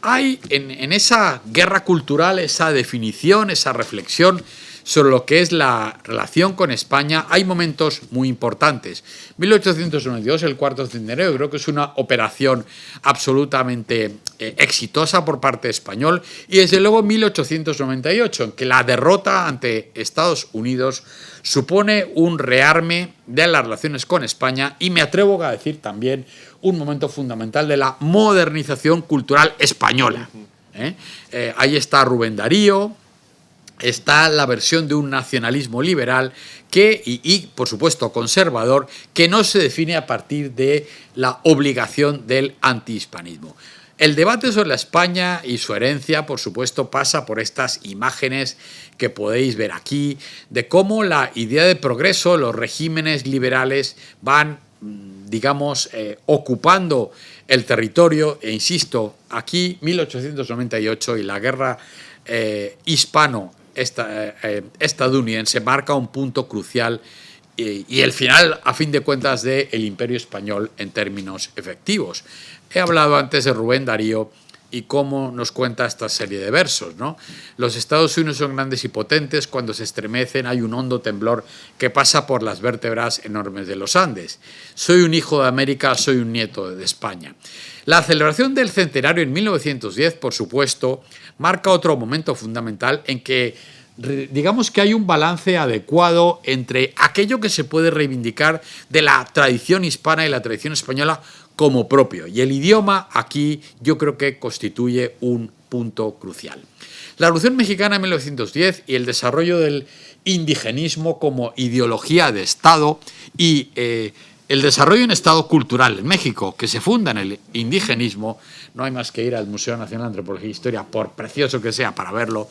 Hay en esa guerra cultural, esa definición, esa reflexión sobre lo que es la relación con España, hay momentos muy importantes. 1892, el cuarto centenario, creo que es una operación absolutamente exitosa por parte español, y desde luego 1898, en que la derrota ante Estados Unidos supone un rearme de las relaciones con España y me atrevo a decir también un momento fundamental de la modernización cultural española. Ahí está Rubén Darío, está la versión de un nacionalismo liberal y, por supuesto, conservador, que no se define a partir de la obligación del antihispanismo. El debate sobre la España y su herencia, por supuesto, pasa por estas imágenes que podéis ver aquí, de cómo la idea de progreso, los regímenes liberales van, digamos, ocupando el territorio, e insisto, aquí 1898 y la guerra hispano-estadounidense marca un punto crucial y el final, a fin de cuentas, del Imperio Español en términos efectivos. He hablado antes de Rubén Darío y cómo nos cuenta esta serie de versos, ¿no? Los Estados Unidos son grandes y potentes, cuando se estremecen hay un hondo temblor que pasa por las vértebras enormes de los Andes. Soy un hijo de América, soy un nieto de España. La celebración del centenario en 1910, por supuesto, marca otro momento fundamental en que, digamos, que hay un balance adecuado entre aquello que se puede reivindicar de la tradición hispana y la tradición española como propio. Y el idioma aquí yo creo que constituye un punto crucial. La Revolución Mexicana en 1910 y el desarrollo del indigenismo como ideología de Estado y el desarrollo de un Estado cultural en México que se funda en el indigenismo, no hay más que ir al Museo Nacional de Antropología e Historia, por precioso que sea, para verlo.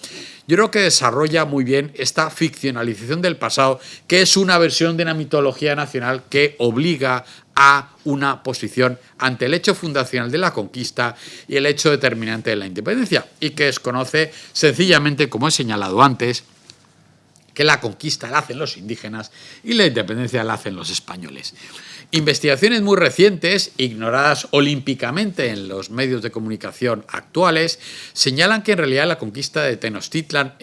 Yo creo que desarrolla muy bien esta ficcionalización del pasado, que es una versión de una mitología nacional que obliga a una posición ante el hecho fundacional de la conquista y el hecho determinante de la independencia, y que desconoce sencillamente, como he señalado antes, que la conquista la hacen los indígenas y la independencia la hacen los españoles. Investigaciones muy recientes, ignoradas olímpicamente en los medios de comunicación actuales, señalan que en realidad la conquista de Tenochtitlan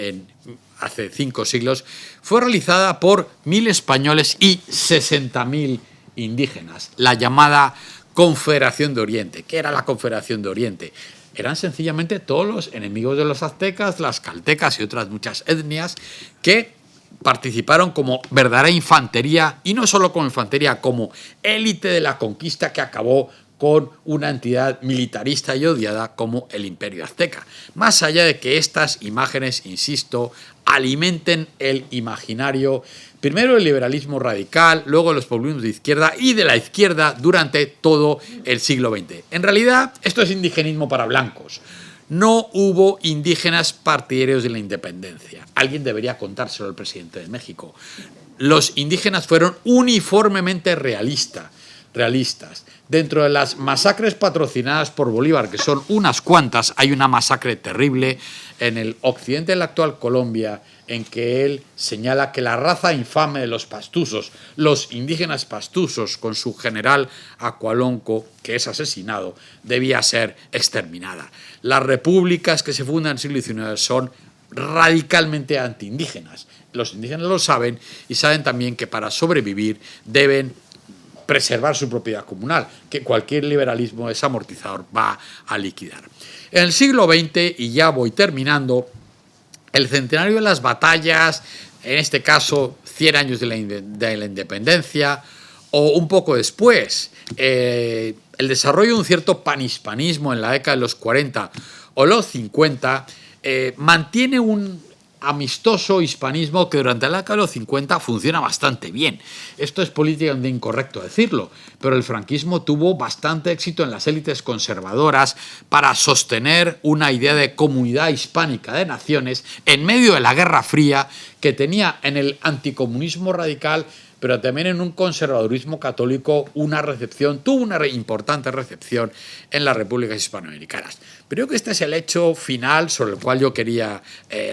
hace 5 siglos fue realizada por 1.000 españoles y 60.000 indígenas, la llamada Confederación de Oriente. ¿Qué era la Confederación de Oriente? Eran sencillamente todos los enemigos de los aztecas, las caltecas y otras muchas etnias que participaron como verdadera infantería, y no solo como infantería, como élite de la conquista que acabó con una entidad militarista y odiada como el Imperio Azteca. Más allá de que estas imágenes, insisto, alimenten el imaginario, primero el liberalismo radical, luego los populismos de izquierda y de la izquierda durante todo el siglo XX. En realidad, esto es indigenismo para blancos. No hubo indígenas partidarios de la independencia. Alguien debería contárselo al presidente de México. Los indígenas fueron uniformemente realistas. Dentro de las masacres patrocinadas por Bolívar, que son unas cuantas, hay una masacre terrible en el occidente de la actual Colombia, en que él señala que la raza infame de los pastusos, los indígenas pastusos, con su general Acualonco, que es asesinado, debía ser exterminada. Las repúblicas que se fundan en el siglo XIX son radicalmente antiindígenas. Los indígenas lo saben y saben también que para sobrevivir deben preservar su propiedad comunal, que cualquier liberalismo desamortizador va a liquidar. En el siglo XX, y ya voy terminando, el centenario de las batallas, en este caso 100 años de la independencia, o un poco después, el desarrollo de un cierto panhispanismo en la década de los 40 o los 50, mantiene un amistoso hispanismo que durante la década de los 50 funciona bastante bien. Esto es políticamente incorrecto decirlo, pero el franquismo tuvo bastante éxito en las élites conservadoras para sostener una idea de comunidad hispánica de naciones en medio de la Guerra Fría, que tenía en el anticomunismo radical, pero también en un conservadurismo católico, tuvo una importante recepción en las repúblicas hispanoamericanas. Pero creo que este es el hecho final sobre el cual yo quería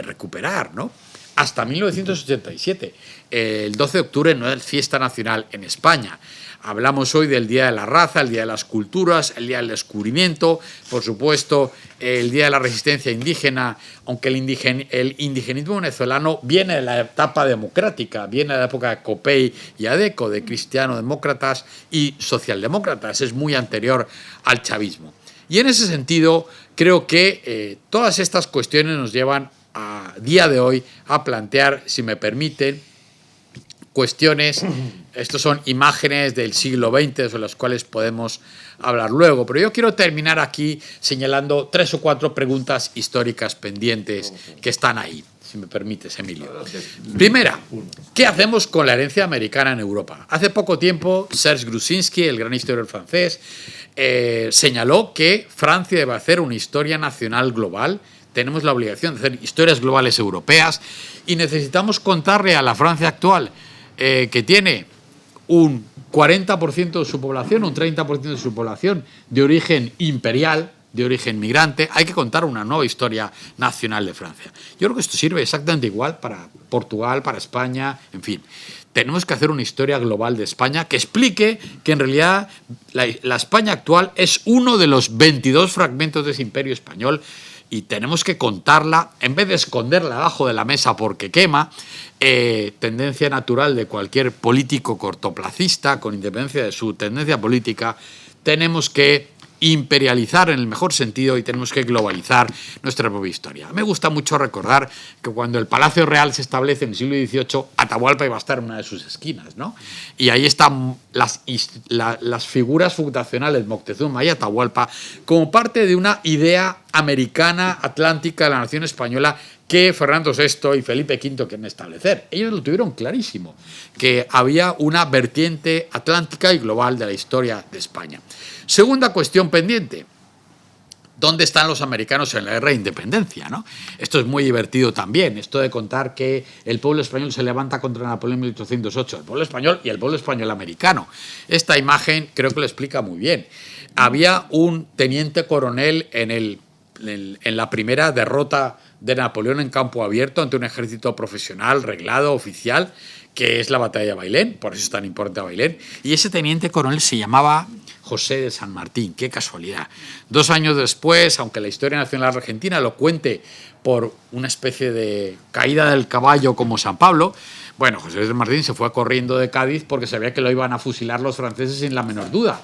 recuperar, ¿no? Hasta 1987, el 12 de octubre no es fiesta nacional en España. Hablamos hoy del Día de la Raza, el Día de las Culturas, el Día del Descubrimiento, por supuesto, el Día de la Resistencia Indígena, aunque el indigenismo venezolano viene de la etapa democrática, viene de la época de Copey y Adeco, de cristiano-demócratas y socialdemócratas, es muy anterior al chavismo. Y en ese sentido, creo que todas estas cuestiones nos llevan a día de hoy a plantear, si me permiten, cuestiones, estos son imágenes del siglo XX sobre las cuales podemos hablar luego, pero yo quiero terminar aquí señalando 3 o 4 preguntas históricas pendientes que están ahí, si me permites, Emilio. Primera, ¿qué hacemos con la herencia americana en Europa? Hace poco tiempo, Serge Grusinski, el gran historiador francés, señaló que Francia debe hacer una historia nacional global. Tenemos la obligación de hacer historias globales europeas y necesitamos contarle a la Francia actual, que tiene un 40% de su población, un 30% de su población de origen imperial, de origen migrante, hay que contar una nueva historia nacional de Francia. Yo creo que esto sirve exactamente igual para Portugal, para España, en fin. Tenemos que hacer una historia global de España que explique que en realidad la España actual es uno de los 22 fragmentos de ese imperio español y tenemos que contarla, en vez de esconderla debajo de la mesa porque quema, tendencia natural de cualquier político cortoplacista, con independencia de su tendencia política, tenemos que imperializar en el mejor sentido y tenemos que globalizar nuestra propia historia. Me gusta mucho recordar que cuando el Palacio Real se establece en el siglo XVIII, Atahualpa iba a estar en una de sus esquinas, ¿no? Y ahí están las figuras fundacionales, Moctezuma y Atahualpa, como parte de una idea americana, atlántica de la nación española que Fernando VI y Felipe V quieren establecer. Ellos lo tuvieron clarísimo, que había una vertiente atlántica y global de la historia de España. Segunda cuestión pendiente. ¿Dónde están los americanos en la guerra de independencia, ¿no? Esto es muy divertido también, esto de contar que el pueblo español se levanta contra Napoleón en 1808, el pueblo español y el pueblo español americano. Esta imagen creo que lo explica muy bien. Había un teniente coronel en la primera derrota de Napoleón en campo abierto ante un ejército profesional, reglado, oficial, que es la batalla de Bailén, por eso es tan importante Bailén, y ese teniente coronel se llamaba José de San Martín, qué casualidad. 2 años después, aunque la historia nacional argentina lo cuente por una especie de caída del caballo como San Pablo, bueno, José de San Martín se fue corriendo de Cádiz porque sabía que lo iban a fusilar los franceses sin la menor duda.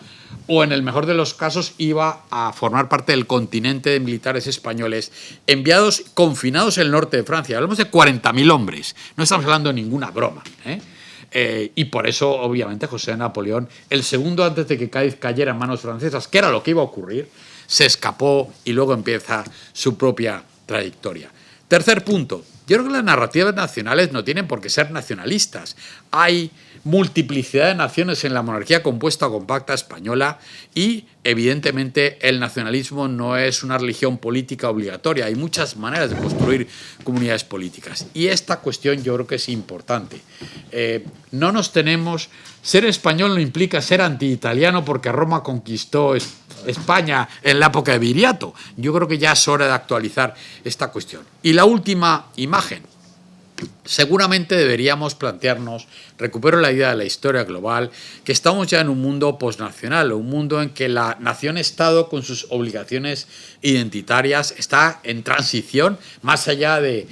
O en el mejor de los casos iba a formar parte del contingente de militares españoles enviados, confinados en el norte de Francia. Hablamos de 40.000 hombres, no estamos hablando de ninguna broma, y por eso, obviamente, José de Napoleón, el segundo antes de que Cádiz cayera en manos francesas, que era lo que iba a ocurrir, se escapó y luego empieza su propia trayectoria. Tercer punto. Yo creo que las narrativas nacionales no tienen por qué ser nacionalistas. Hay multiplicidad de naciones en la monarquía compuesta o compacta española y, evidentemente, el nacionalismo no es una religión política obligatoria. Hay muchas maneras de construir comunidades políticas. Y esta cuestión yo creo que es importante. No nos tenemos... Ser español no implica ser anti-italiano porque Roma conquistó España en la época de Viriato. Yo creo que ya es hora de actualizar esta cuestión. Y la última imagen. Seguramente deberíamos plantearnos, recupero la idea de la historia global, que estamos ya en un mundo posnacional, un mundo en que la nación-estado con sus obligaciones identitarias está en transición, más allá de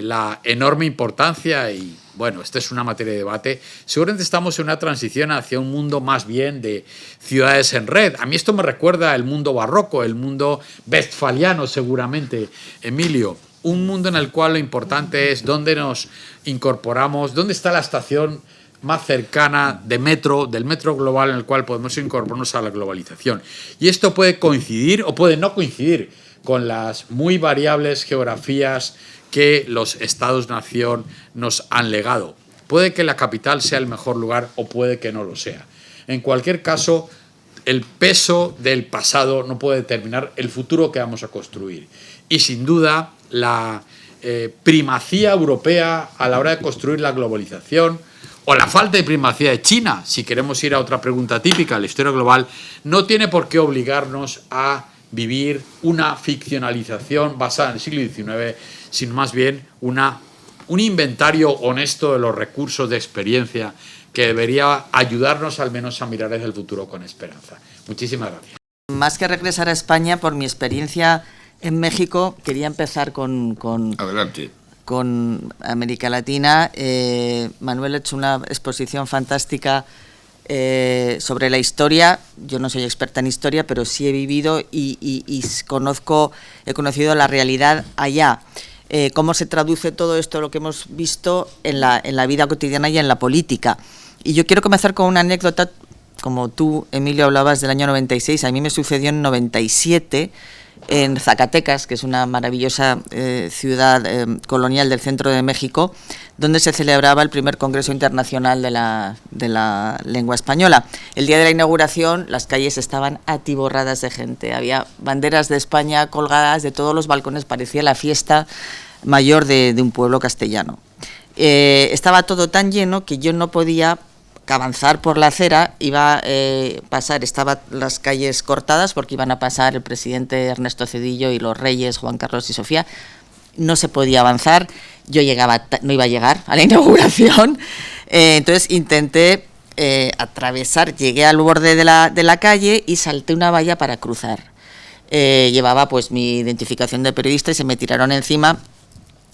la enorme importancia y, bueno, esta es una materia de debate, seguramente estamos en una transición hacia un mundo más bien de ciudades en red. A mí esto me recuerda el mundo barroco, el mundo westfaliano seguramente, Emilio. Un mundo en el cual lo importante es dónde nos incorporamos, dónde está la estación más cercana del metro global en el cual podemos incorporarnos a la globalización. Y esto puede coincidir o puede no coincidir con las muy variables geografías que los estados-nación nos han legado. Puede que la capital sea el mejor lugar o puede que no lo sea. En cualquier caso, el peso del pasado no puede determinar el futuro que vamos a construir. Y sin duda, la primacía europea a la hora de construir la globalización o la falta de primacía de China, si queremos ir a otra pregunta típica de la historia global, no tiene por qué obligarnos a vivir una ficcionalización basada en el siglo XIX, sino más bien un inventario honesto de los recursos de experiencia que debería ayudarnos al menos a mirar hacia el futuro con esperanza. Muchísimas gracias. Más que regresar a España, por mi experiencia en México, quería empezar Adelante. con América Latina. Manuel ha hecho una exposición fantástica sobre la historia. Yo no soy experta en historia, pero sí he vivido y he conocido la realidad allá. cómo se traduce todo esto, lo que hemos visto en la vida cotidiana y en la política. Y yo quiero comenzar con una anécdota, como tú, Emilio, hablabas del año 96, a mí me sucedió en 97, en Zacatecas, que es una maravillosa ciudad colonial del centro de México, donde se celebraba el primer Congreso Internacional de la Lengua Española. El día de la inauguración las calles estaban atiborradas de gente, había banderas de España colgadas de todos los balcones, parecía la fiesta mayor de un pueblo castellano. Estaba todo tan lleno que yo no podía avanzar por la acera, iba a pasar, estaban las calles cortadas porque iban a pasar el presidente Ernesto Zedillo y los reyes Juan Carlos y Sofía, no se podía avanzar, yo no iba a llegar a la inauguración, entonces intenté atravesar, llegué al borde de la calle y salté una valla para cruzar. Llevaba pues mi identificación de periodista y se me tiraron encima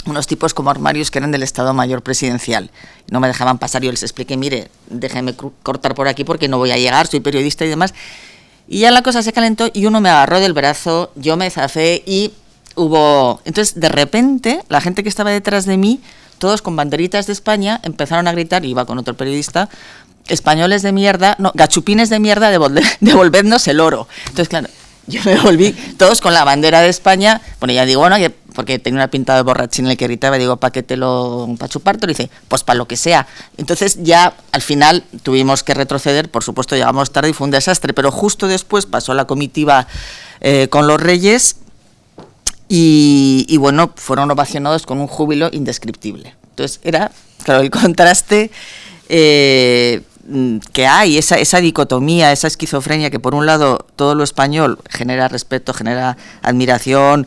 unos tipos como armarios que eran del Estado Mayor Presidencial. No me dejaban pasar, yo les expliqué, mire, déjeme cortar por aquí porque no voy a llegar, soy periodista y demás. Y ya la cosa se calentó y uno me agarró del brazo, yo me zafé y hubo... Entonces, de repente, la gente que estaba detrás de mí, todos con banderitas de España, empezaron a gritar, y iba con otro periodista, españoles de mierda, no, gachupines de mierda, devolvednos el oro. Entonces, claro, yo me volví, todos con la bandera de España, bueno, ya digo, bueno, porque tenía una pinta de borrachín en el que gritaba, digo, ¿para chupártelo? Y dice, pues para lo que sea. Entonces ya al final tuvimos que retroceder, por supuesto llegamos tarde y fue un desastre, pero justo después pasó la comitiva con los reyes y bueno, fueron ovacionados con un júbilo indescriptible. Entonces era, claro, el contraste que hay, esa dicotomía, esa esquizofrenia que por un lado todo lo español genera respeto, genera admiración,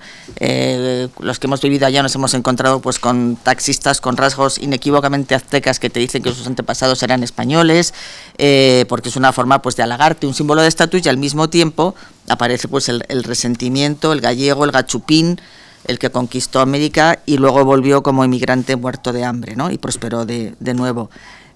los que hemos vivido allá nos hemos encontrado pues con taxistas con rasgos inequívocamente aztecas que te dicen que sus antepasados eran españoles, porque es una forma pues de halagarte, un símbolo de estatus, y al mismo tiempo aparece pues el resentimiento, el gallego, el gachupín, el que conquistó América y luego volvió como inmigrante muerto de hambre, ¿no? Y prosperó de nuevo.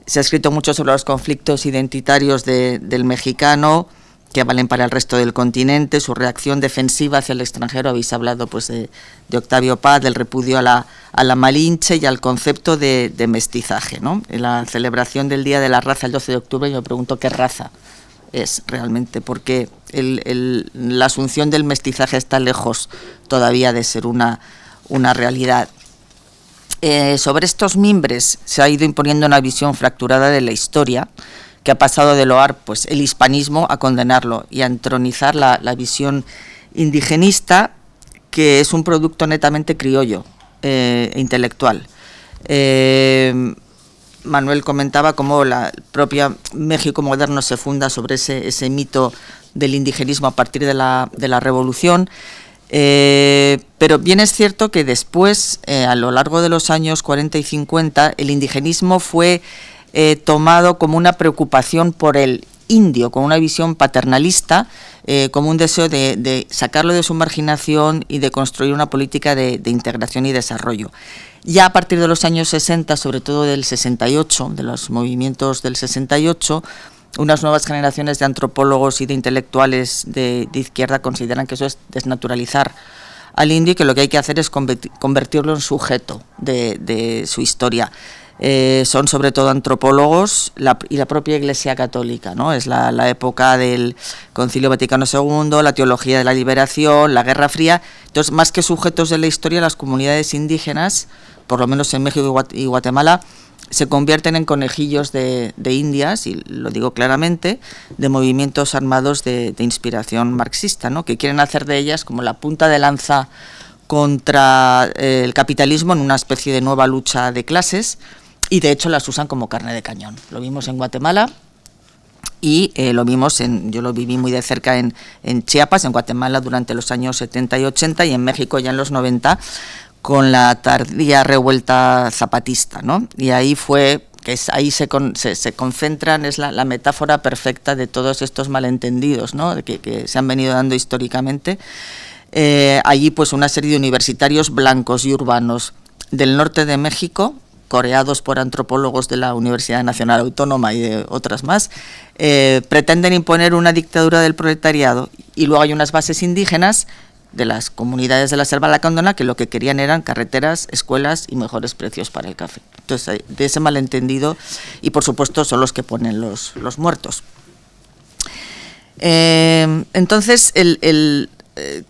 Se ha escrito mucho sobre los conflictos identitarios del mexicano, que valen para el resto del continente, su reacción defensiva hacia el extranjero. Habéis hablado pues de Octavio Paz, del repudio a la Malinche y al concepto de mestizaje, ¿no? En la celebración del Día de la Raza el 12 de octubre yo me pregunto qué raza es realmente, porque la asunción del mestizaje está lejos todavía de ser una realidad. Sobre estos mimbres se ha ido imponiendo una visión fracturada de la historia que ha pasado de loar pues, el hispanismo a condenarlo y a entronizar la visión indigenista, que es un producto netamente criollo e intelectual. Manuel comentaba cómo la propia México moderno se funda sobre ese mito del indigenismo a partir de la Revolución. Pero bien es cierto que después, a lo largo de los años 40 y 50, el indigenismo fue tomado como una preocupación por el indio, con una visión paternalista, como un deseo de sacarlo de su marginación y de construir una política de integración y desarrollo. Ya a partir de los años 60, sobre todo del 68, de los movimientos del 68, unas nuevas generaciones de antropólogos y de intelectuales de izquierda consideran que eso es desnaturalizar al indio y que lo que hay que hacer es convertirlo en sujeto de su historia. Son sobre todo antropólogos y la propia Iglesia Católica, ¿no? Es la época del Concilio Vaticano II, la teología de la liberación, la Guerra Fría. Entonces, más que sujetos de la historia, las comunidades indígenas, por lo menos en México y Guatemala, se convierten en conejillos de indias, y lo digo claramente, de movimientos armados de inspiración marxista, ¿no? Que quieren hacer de ellas como la punta de lanza contra el capitalismo en una especie de nueva lucha de clases, y de hecho las usan como carne de cañón. Lo vimos en Guatemala y lo vimos yo lo viví muy de cerca en Chiapas, en Guatemala durante los años 70 y 80 y en México ya en los 90, con la tardía revuelta zapatista, ¿no? Y ahí ahí se concentran, es la metáfora perfecta de todos estos malentendidos, ¿no? que se han venido dando históricamente. Allí pues una serie de universitarios blancos y urbanos del norte de México, coreados por antropólogos de la Universidad Nacional Autónoma y de otras más, pretenden imponer una dictadura del proletariado, y luego hay unas bases indígenas de las comunidades de la selva lacandona que lo que querían eran carreteras, escuelas y mejores precios para el café. Entonces, de ese malentendido, y por supuesto son los que ponen los muertos. Entonces,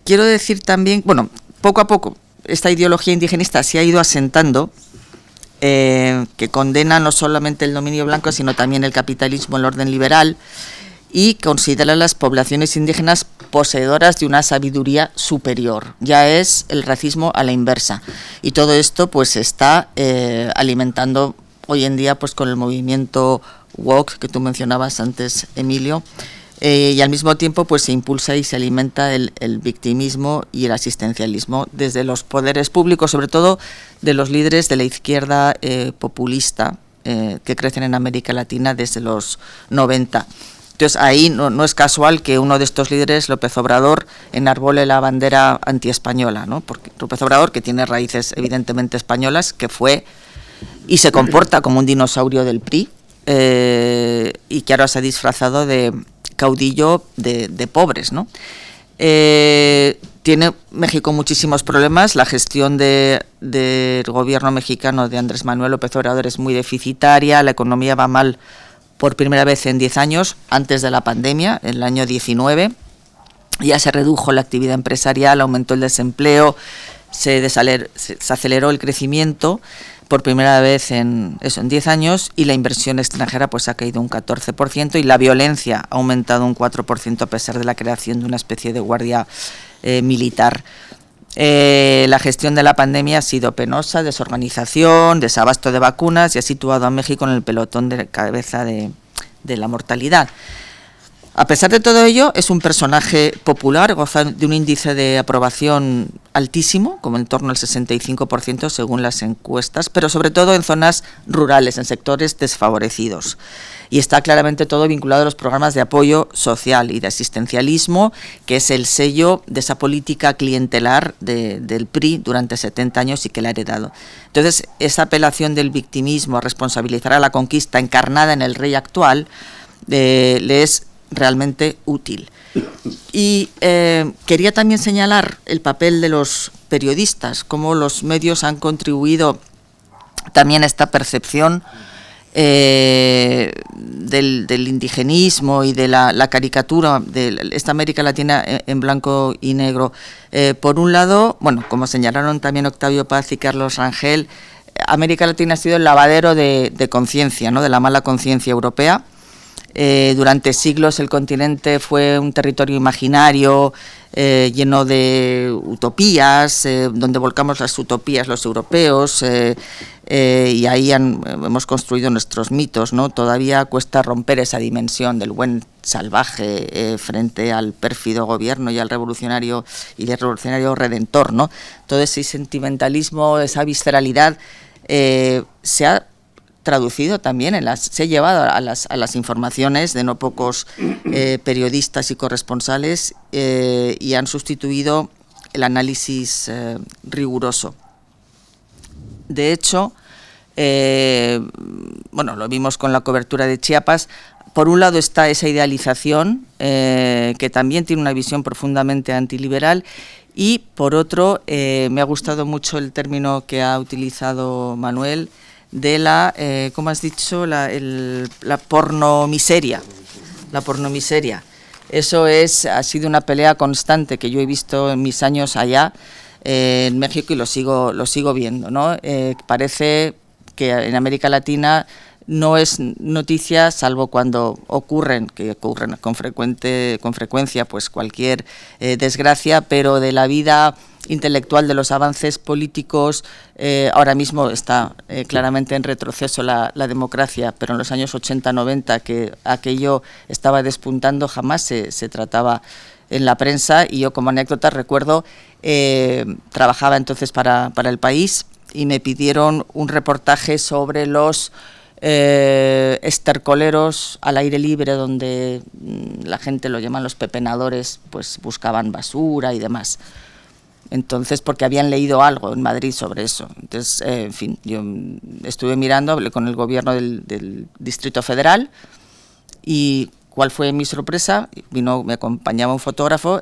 quiero decir también, bueno, poco a poco esta ideología indigenista se ha ido asentando, que condena no solamente el dominio blanco, sino también el capitalismo, el orden liberal, y considera a las poblaciones indígenas poseedoras de una sabiduría superior. Ya es el racismo a la inversa. Y todo esto pues se está alimentando hoy en día pues con el movimiento woke que tú mencionabas antes, Emilio, y al mismo tiempo pues se impulsa y se alimenta el victimismo y el asistencialismo desde los poderes públicos, sobre todo de los líderes de la izquierda populista que crecen en América Latina desde los 90. Entonces ahí no es casual que uno de estos líderes, López Obrador, enarbole la bandera antiespañola, ¿no? Porque López Obrador, que tiene raíces evidentemente españolas, que fue y se comporta como un dinosaurio del PRI, y que ahora se ha disfrazado de caudillo de pobres, ¿no? Tiene México muchísimos problemas. La gestión del gobierno mexicano de Andrés Manuel López Obrador es muy deficitaria, la economía va mal por primera vez en 10 años, antes de la pandemia, en el año 19, ya se redujo la actividad empresarial, aumentó el desempleo, se aceleró el crecimiento por primera vez en 10 años, y la inversión extranjera pues ha caído un 14% y la violencia ha aumentado un 4% a pesar de la creación de una especie de guardia militar. La gestión de la pandemia ha sido penosa, desorganización, desabasto de vacunas, y ha situado a México en el pelotón de cabeza de la mortalidad. A pesar de todo ello, es un personaje popular, goza de un índice de aprobación altísimo, como en torno al 65% según las encuestas, pero sobre todo en zonas rurales, en sectores desfavorecidos. Y está claramente todo vinculado a los programas de apoyo social y de asistencialismo, que es el sello de esa política clientelar del PRI durante 70 años y que la ha heredado. Entonces, esa apelación del victimismo a responsabilizar a la conquista encarnada en el rey actual le es realmente útil. Y quería también señalar el papel de los periodistas, cómo los medios han contribuido también a esta percepción del indigenismo y de la caricatura de esta América Latina en blanco y negro. Por un lado, bueno, como señalaron también Octavio Paz y Carlos Rangel, América Latina ha sido el lavadero de conciencia, ¿no?, de la mala conciencia europea. Durante siglos el continente fue un territorio imaginario, lleno de utopías, donde volcamos las utopías los europeos, y ahí hemos construido nuestros mitos, ¿no? Todavía cuesta romper esa dimensión del buen salvaje frente al pérfido gobierno y al revolucionario redentor, ¿no? Todo ese sentimentalismo, esa visceralidad se ha traducido también se ha llevado a las informaciones de no pocos periodistas y corresponsales, y han sustituido el análisis riguroso. De hecho, bueno, lo vimos con la cobertura de Chiapas. Por un lado está esa idealización, que también tiene una visión profundamente antiliberal, y por otro, me ha gustado mucho el término que ha utilizado Manuel, de la, ¿cómo has dicho?, la pornomiseria. La pornomiseria. Eso ha sido una pelea constante que yo he visto en mis años allá en México, y lo sigo viendo, ¿no? Parece que en América Latina no es noticia, salvo cuando ocurren con frecuencia pues cualquier desgracia, pero de la vida intelectual, de los avances políticos, ahora mismo está claramente en retroceso la democracia, pero en los años 80-90, que aquello estaba despuntando, jamás se trataba en la prensa. Y yo, como anécdota, recuerdo, trabajaba entonces para El País, y me pidieron un reportaje sobre los estercoleros al aire libre, donde la gente lo llaman los pepenadores, pues buscaban basura y demás. Entonces, porque habían leído algo en Madrid sobre eso. Entonces, en fin, yo estuve mirando, hablé con el gobierno del Distrito Federal, y ¿cuál fue mi sorpresa? Me acompañaba un fotógrafo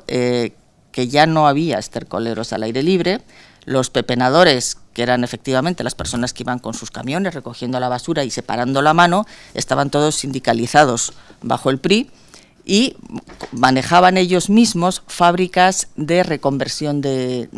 que ya no había estercoleros al aire libre. Los pepenadores, que eran efectivamente las personas que iban con sus camiones recogiendo la basura y separando la mano, estaban todos sindicalizados bajo el PRI y manejaban ellos mismos fábricas de reconversión de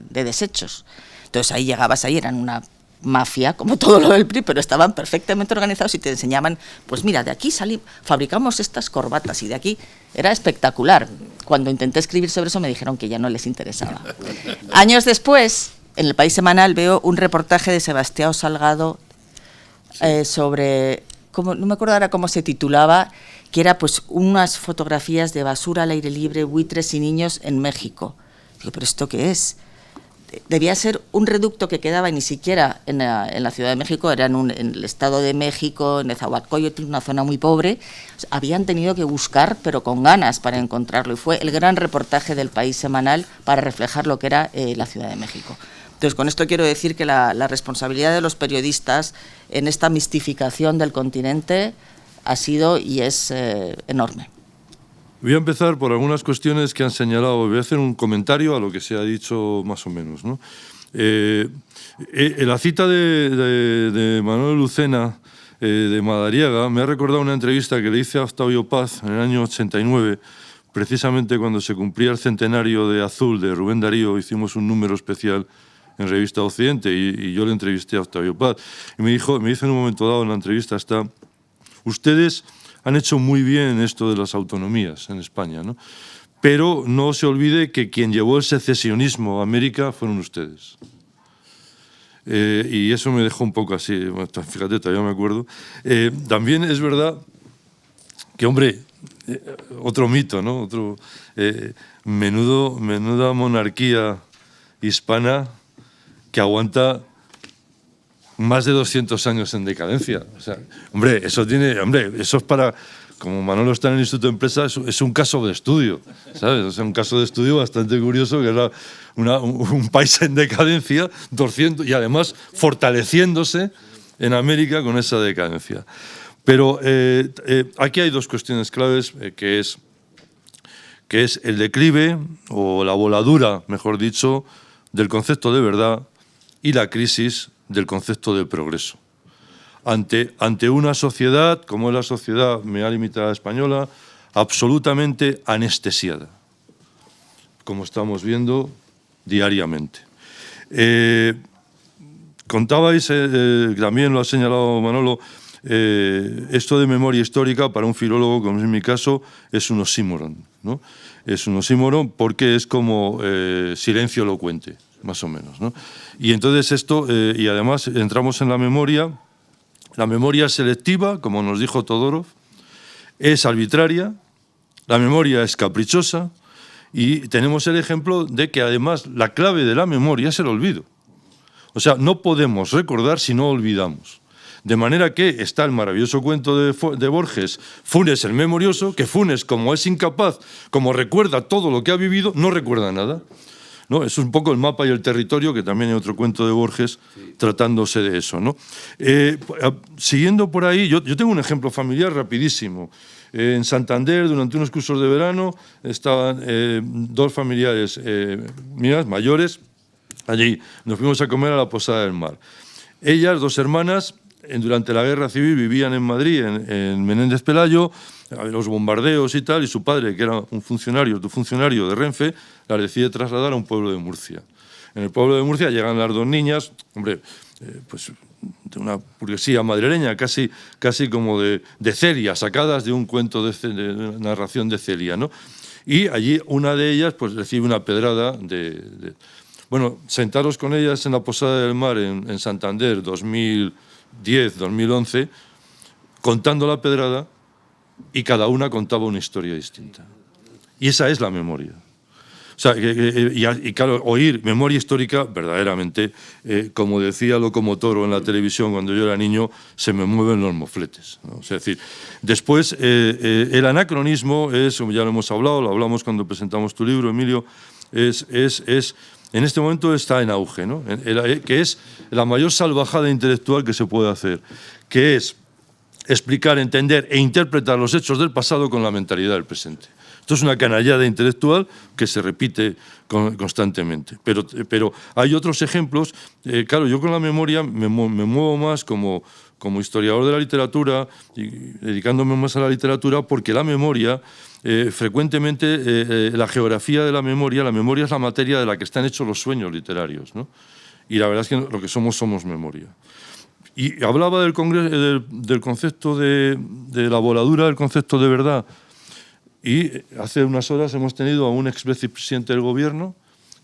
desechos. Entonces ahí llegabas, ahí eran una mafia, como todo lo del PRI, pero estaban perfectamente organizados y te enseñaban, pues mira, de aquí fabricamos estas corbatas y de aquí. Era espectacular. Cuando intenté escribir sobre eso me dijeron que ya no les interesaba. Años después, en El País Semanal veo un reportaje de Sebastião Salgado sobre, no me acuerdo ahora cómo se titulaba, que era pues unas fotografías de basura al aire libre, buitres y niños en México. Digo, ¿pero esto qué es? Debía ser un reducto que quedaba ni siquiera en la Ciudad de México, era en el Estado de México, en Nezahualcóyotl, una zona muy pobre. O sea, habían tenido que buscar, pero con ganas, para encontrarlo. Y fue el gran reportaje del País Semanal para reflejar lo que era la Ciudad de México. Entonces, con esto quiero decir que la responsabilidad de los periodistas en esta mistificación del continente ha sido y es enorme. Voy a empezar por algunas cuestiones que han señalado. Voy a hacer un comentario a lo que se ha dicho más o menos, ¿no? La cita de Manuel Lucena de Madariaga me ha recordado una entrevista que le hice a Octavio Paz en el año 89, precisamente cuando se cumplía el centenario de Azul de Rubén Darío. Hicimos un número especial en Revista Occidente y yo le entrevisté a Octavio Paz. Y me dijo en un momento dado en la entrevista, ustedes han hecho muy bien esto de las autonomías en España, ¿no? Pero no se olvide que quien llevó el secesionismo a América fueron ustedes. Y eso me dejó un poco así, bueno, fíjate, todavía me acuerdo. También es verdad que, hombre, otro mito, ¿no? Menuda monarquía hispana que aguanta más de 200 años en decadencia. O sea, eso es para, como Manolo está en el Instituto de Empresa, es un caso de estudio, ¿sabes? O sea, un caso de estudio bastante curioso, que era un país en decadencia, 200, y además fortaleciéndose en América con esa decadencia. Pero aquí hay dos cuestiones claves, que es el declive, o la voladura, mejor dicho, del concepto de verdad y la crisis del concepto de progreso. Ante una sociedad, como es la sociedad limitada española, absolutamente anestesiada, como estamos viendo diariamente. Contabais, también lo ha señalado Manolo, esto de memoria histórica para un filólogo, como es mi caso, es un oxímoron, ¿no? Es un oxímoron porque es como silencio elocuente, más o menos, ¿no? Y entonces y además entramos en la memoria selectiva, como nos dijo Todorov, es arbitraria, la memoria es caprichosa, y tenemos el ejemplo de que además la clave de la memoria es el olvido. O sea, no podemos recordar si no olvidamos. De manera que está el maravilloso cuento de Borges, Funes el memorioso, que Funes, como es incapaz, como recuerda todo lo que ha vivido, no recuerda nada, ¿no? Es un poco el mapa y el territorio, que también hay otro cuento de Borges tratándose de eso, ¿no? Siguiendo por ahí, yo tengo un ejemplo familiar rapidísimo. En Santander, durante unos cursos de verano, estaban dos familiares mías, mayores. Allí nos fuimos a comer a la Posada del Mar. Ellas, dos hermanas, durante la Guerra Civil vivían en Madrid, en Menéndez Pelayo, los bombardeos y tal, y su padre, que era un funcionario de Renfe, las decide trasladar a un pueblo de Murcia. En el pueblo de Murcia llegan las dos niñas, pues de una burguesía madrileña, casi como de Celia, sacadas de un cuento de narración de Celia, ¿no? Y allí una de ellas pues recibe una pedrada Bueno, sentaros con ellas en la Posada del Mar en Santander, 2010, 2011, contando la pedrada, y cada una contaba una historia distinta. Y esa es la memoria. O sea, y claro, oír memoria histórica, verdaderamente, como decía Locomotoro en la televisión cuando yo era niño, se me mueven los mofletes, ¿no? O sea, es decir, después, el anacronismo es, ya lo hemos hablado, lo hablamos cuando presentamos tu libro, Emilio, en este momento está en auge, ¿no? Que es la mayor salvajada intelectual que se puede hacer, que es explicar, entender e interpretar los hechos del pasado con la mentalidad del presente. Esto es una canallada intelectual que se repite constantemente. Pero hay otros ejemplos. Claro, yo con la memoria me muevo más como historiador de la literatura y dedicándome más a la literatura, porque la memoria, frecuentemente, la geografía de la memoria es la materia de la que están hechos los sueños literarios, ¿no? Y la verdad es que lo que somos memoria. Y hablaba del concepto de la voladura del concepto de verdad. Y hace unas horas hemos tenido a un expresidente del gobierno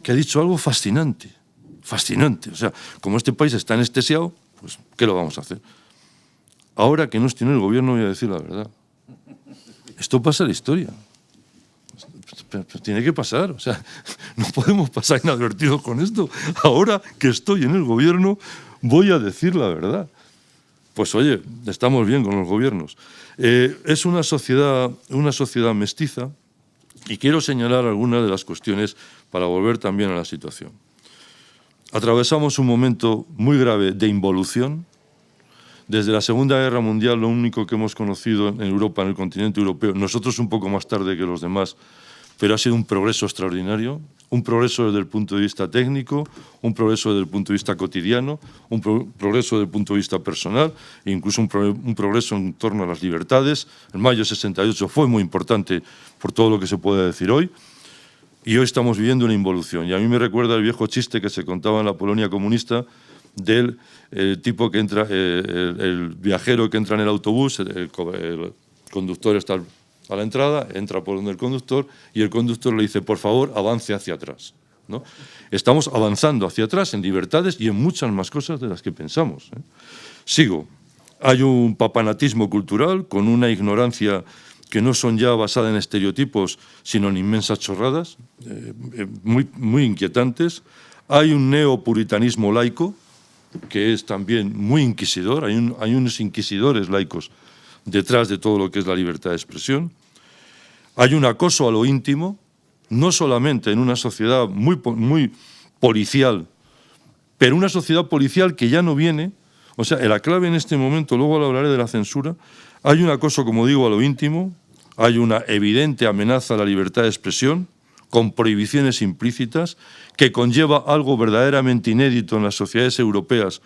que ha dicho algo fascinante. Fascinante. O sea, como este país está anestesiado, pues ¿qué lo vamos a hacer? Ahora que no estoy en el gobierno voy a decir la verdad. Esto pasa en la historia. Pero tiene que pasar. O sea, no podemos pasar inadvertidos con esto. Ahora que estoy en el gobierno voy a decir la verdad. Pues oye, estamos bien con los gobiernos. Es una sociedad mestiza, y quiero señalar algunas de las cuestiones para volver también a la situación. Atravesamos un momento muy grave de involución. Desde la Segunda Guerra Mundial, lo único que hemos conocido en Europa, en el continente europeo, nosotros un poco más tarde que los demás, pero ha sido un progreso extraordinario, un progreso desde el punto de vista técnico, un progreso desde el punto de vista cotidiano, un progreso desde el punto de vista personal, e incluso un progreso en torno a las libertades. El mayo de 68 fue muy importante por todo lo que se puede decir hoy, y hoy estamos viviendo una involución. Y a mí me recuerda el viejo chiste que se contaba en la Polonia comunista del tipo que entra, el viajero que entra en el autobús, el conductor está a la entrada, entra por donde el conductor y el conductor le dice, por favor, avance hacia atrás, ¿no? Estamos avanzando hacia atrás en libertades y en muchas más cosas de las que pensamos, ¿eh? Sigo. Hay un papanatismo cultural con una ignorancia que no son ya basada en estereotipos, sino en inmensas chorradas, muy inquietantes. Hay un neopuritanismo laico, que es también muy inquisidor. Hay unos inquisidores laicos detrás de todo lo que es la libertad de expresión. Hay un acoso a lo íntimo, no solamente en una sociedad muy policial, pero una sociedad policial que ya no viene, o sea, la clave en este momento, luego hablaré de la censura, hay un acoso, como digo, a lo íntimo, hay una evidente amenaza a la libertad de expresión, con prohibiciones implícitas, que conlleva algo verdaderamente inédito en las sociedades europeas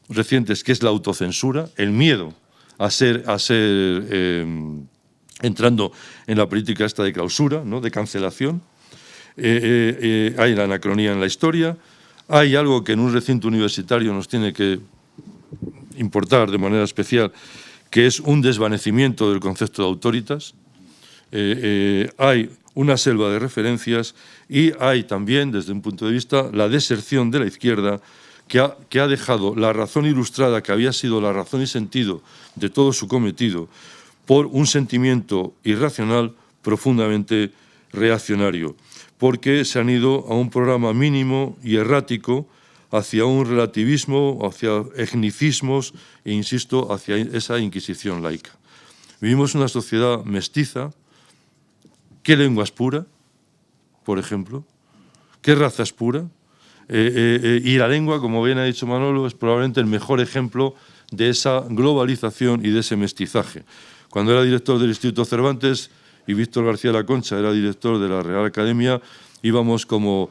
recientes, que es la autocensura, el miedo a ser entrando en la política esta de clausura, ¿no?, de cancelación. Hay la anacronía en la historia, hay algo que en un recinto universitario nos tiene que importar de manera especial, que es un desvanecimiento del concepto de autoritas. Hay una selva de referencias y hay también, desde un punto de vista, la deserción de la izquierda, que ha dejado la razón ilustrada, que había sido la razón y sentido de todo su cometido, por un sentimiento irracional profundamente reaccionario, porque se han ido a un programa mínimo y errático hacia un relativismo, hacia etnicismos e, insisto, hacia esa inquisición laica. Vivimos una sociedad mestiza. ¿Qué lengua es pura, por ejemplo? ¿Qué raza es pura? Y la lengua, como bien ha dicho Manolo, es probablemente el mejor ejemplo de esa globalización y de ese mestizaje. Cuando era director del Instituto Cervantes y Víctor García La Concha era director de la Real Academia, íbamos como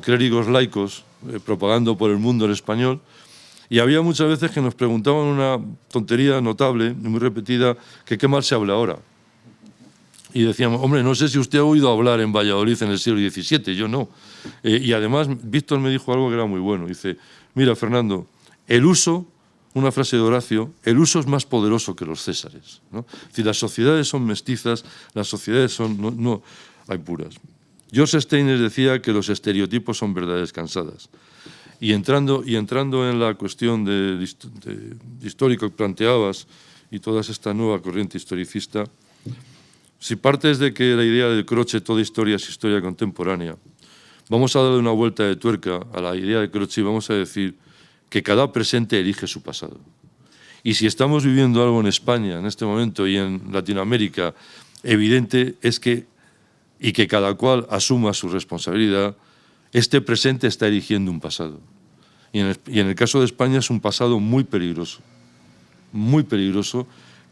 clérigos laicos propagando por el mundo el español, y había muchas veces que nos preguntaban una tontería notable, muy repetida, que qué mal se habla ahora. Y decíamos, hombre, no sé si usted ha oído hablar en Valladolid en el siglo XVII, yo no. Y además Víctor me dijo algo que era muy bueno. Dice, mira, Fernando, el uso, una frase de Horacio, el uso es más poderoso que los césares, ¿no? Es decir, las sociedades son mestizas, las sociedades son no hay puras. George Steiner decía que los estereotipos son verdades cansadas. Y entrando en la cuestión de histórico que planteabas y toda esta nueva corriente historicista, si partes de que la idea del Croce, toda historia es historia contemporánea, vamos a darle una vuelta de tuerca a la idea de Croce y vamos a decir que cada presente elige su pasado. Y si estamos viviendo algo en España en este momento y en Latinoamérica, evidente es que cada cual asuma su responsabilidad, este presente está eligiendo un pasado. Y en el caso de España es un pasado muy peligroso,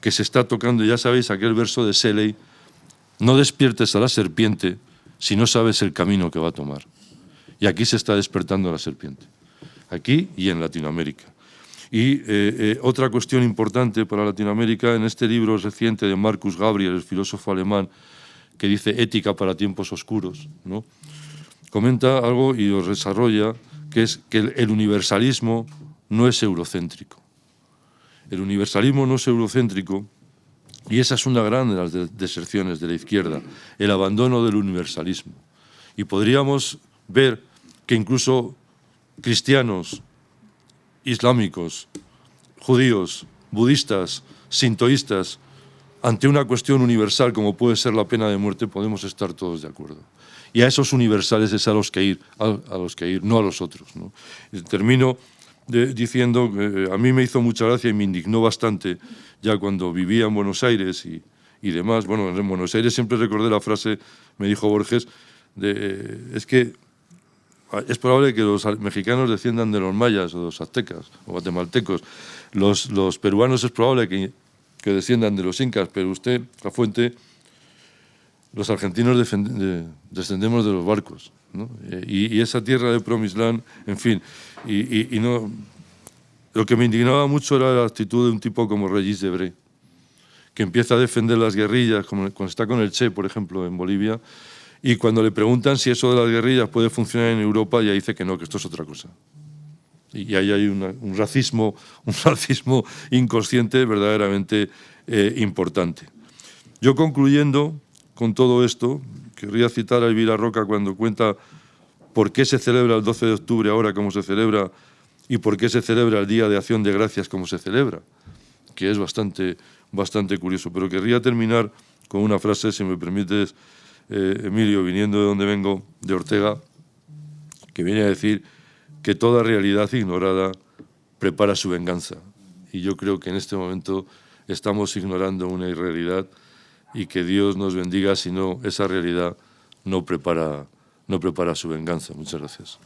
que se está tocando, ya sabéis, aquel verso de Shelley, no despiertes a la serpiente si no sabes el camino que va a tomar. Y aquí se está despertando la serpiente, aquí y en Latinoamérica. Y otra cuestión importante para Latinoamérica, en este libro reciente de Marcus Gabriel, el filósofo alemán, que dice Ética para tiempos oscuros, ¿no?, comenta algo y lo desarrolla, que es que el universalismo no es eurocéntrico. El universalismo no es eurocéntrico, y esa es una gran de las deserciones de la izquierda, el abandono del universalismo. Y podríamos ver que incluso cristianos, islámicos, judíos, budistas, sintoístas, ante una cuestión universal como puede ser la pena de muerte, podemos estar todos de acuerdo. Y a esos universales es a los que ir, no a los otros, ¿no? Y termino diciendo que a mí me hizo mucha gracia y me indignó bastante ya cuando vivía en Buenos Aires y demás. Bueno, en Buenos Aires siempre recordé la frase, me dijo Borges, es que es probable que los mexicanos desciendan de los mayas o de los aztecas o guatemaltecos. Los peruanos es probable que desciendan de los incas, pero usted, la fuente, los argentinos descendemos de los barcos, ¿no? Y esa tierra de Promised Land, en fin, y no, lo que me indignaba mucho era la actitud de un tipo como Regis Debray, que empieza a defender las guerrillas, como cuando está con el Che, por ejemplo, en Bolivia, y cuando le preguntan si eso de las guerrillas puede funcionar en Europa, ya dice que no, que esto es otra cosa. Y ahí hay un racismo inconsciente verdaderamente importante. Yo, concluyendo con todo esto, querría citar a Elvira Roca cuando cuenta por qué se celebra el 12 de octubre ahora como se celebra y por qué se celebra el Día de Acción de Gracias como se celebra, que es bastante curioso. Pero querría terminar con una frase, si me permites, Emilio, viniendo de donde vengo, de Ortega, que viene a decir que toda realidad ignorada prepara su venganza. Y yo creo que en este momento estamos ignorando una irrealidad y que Dios nos bendiga si no, esa realidad no prepara su venganza. Muchas gracias.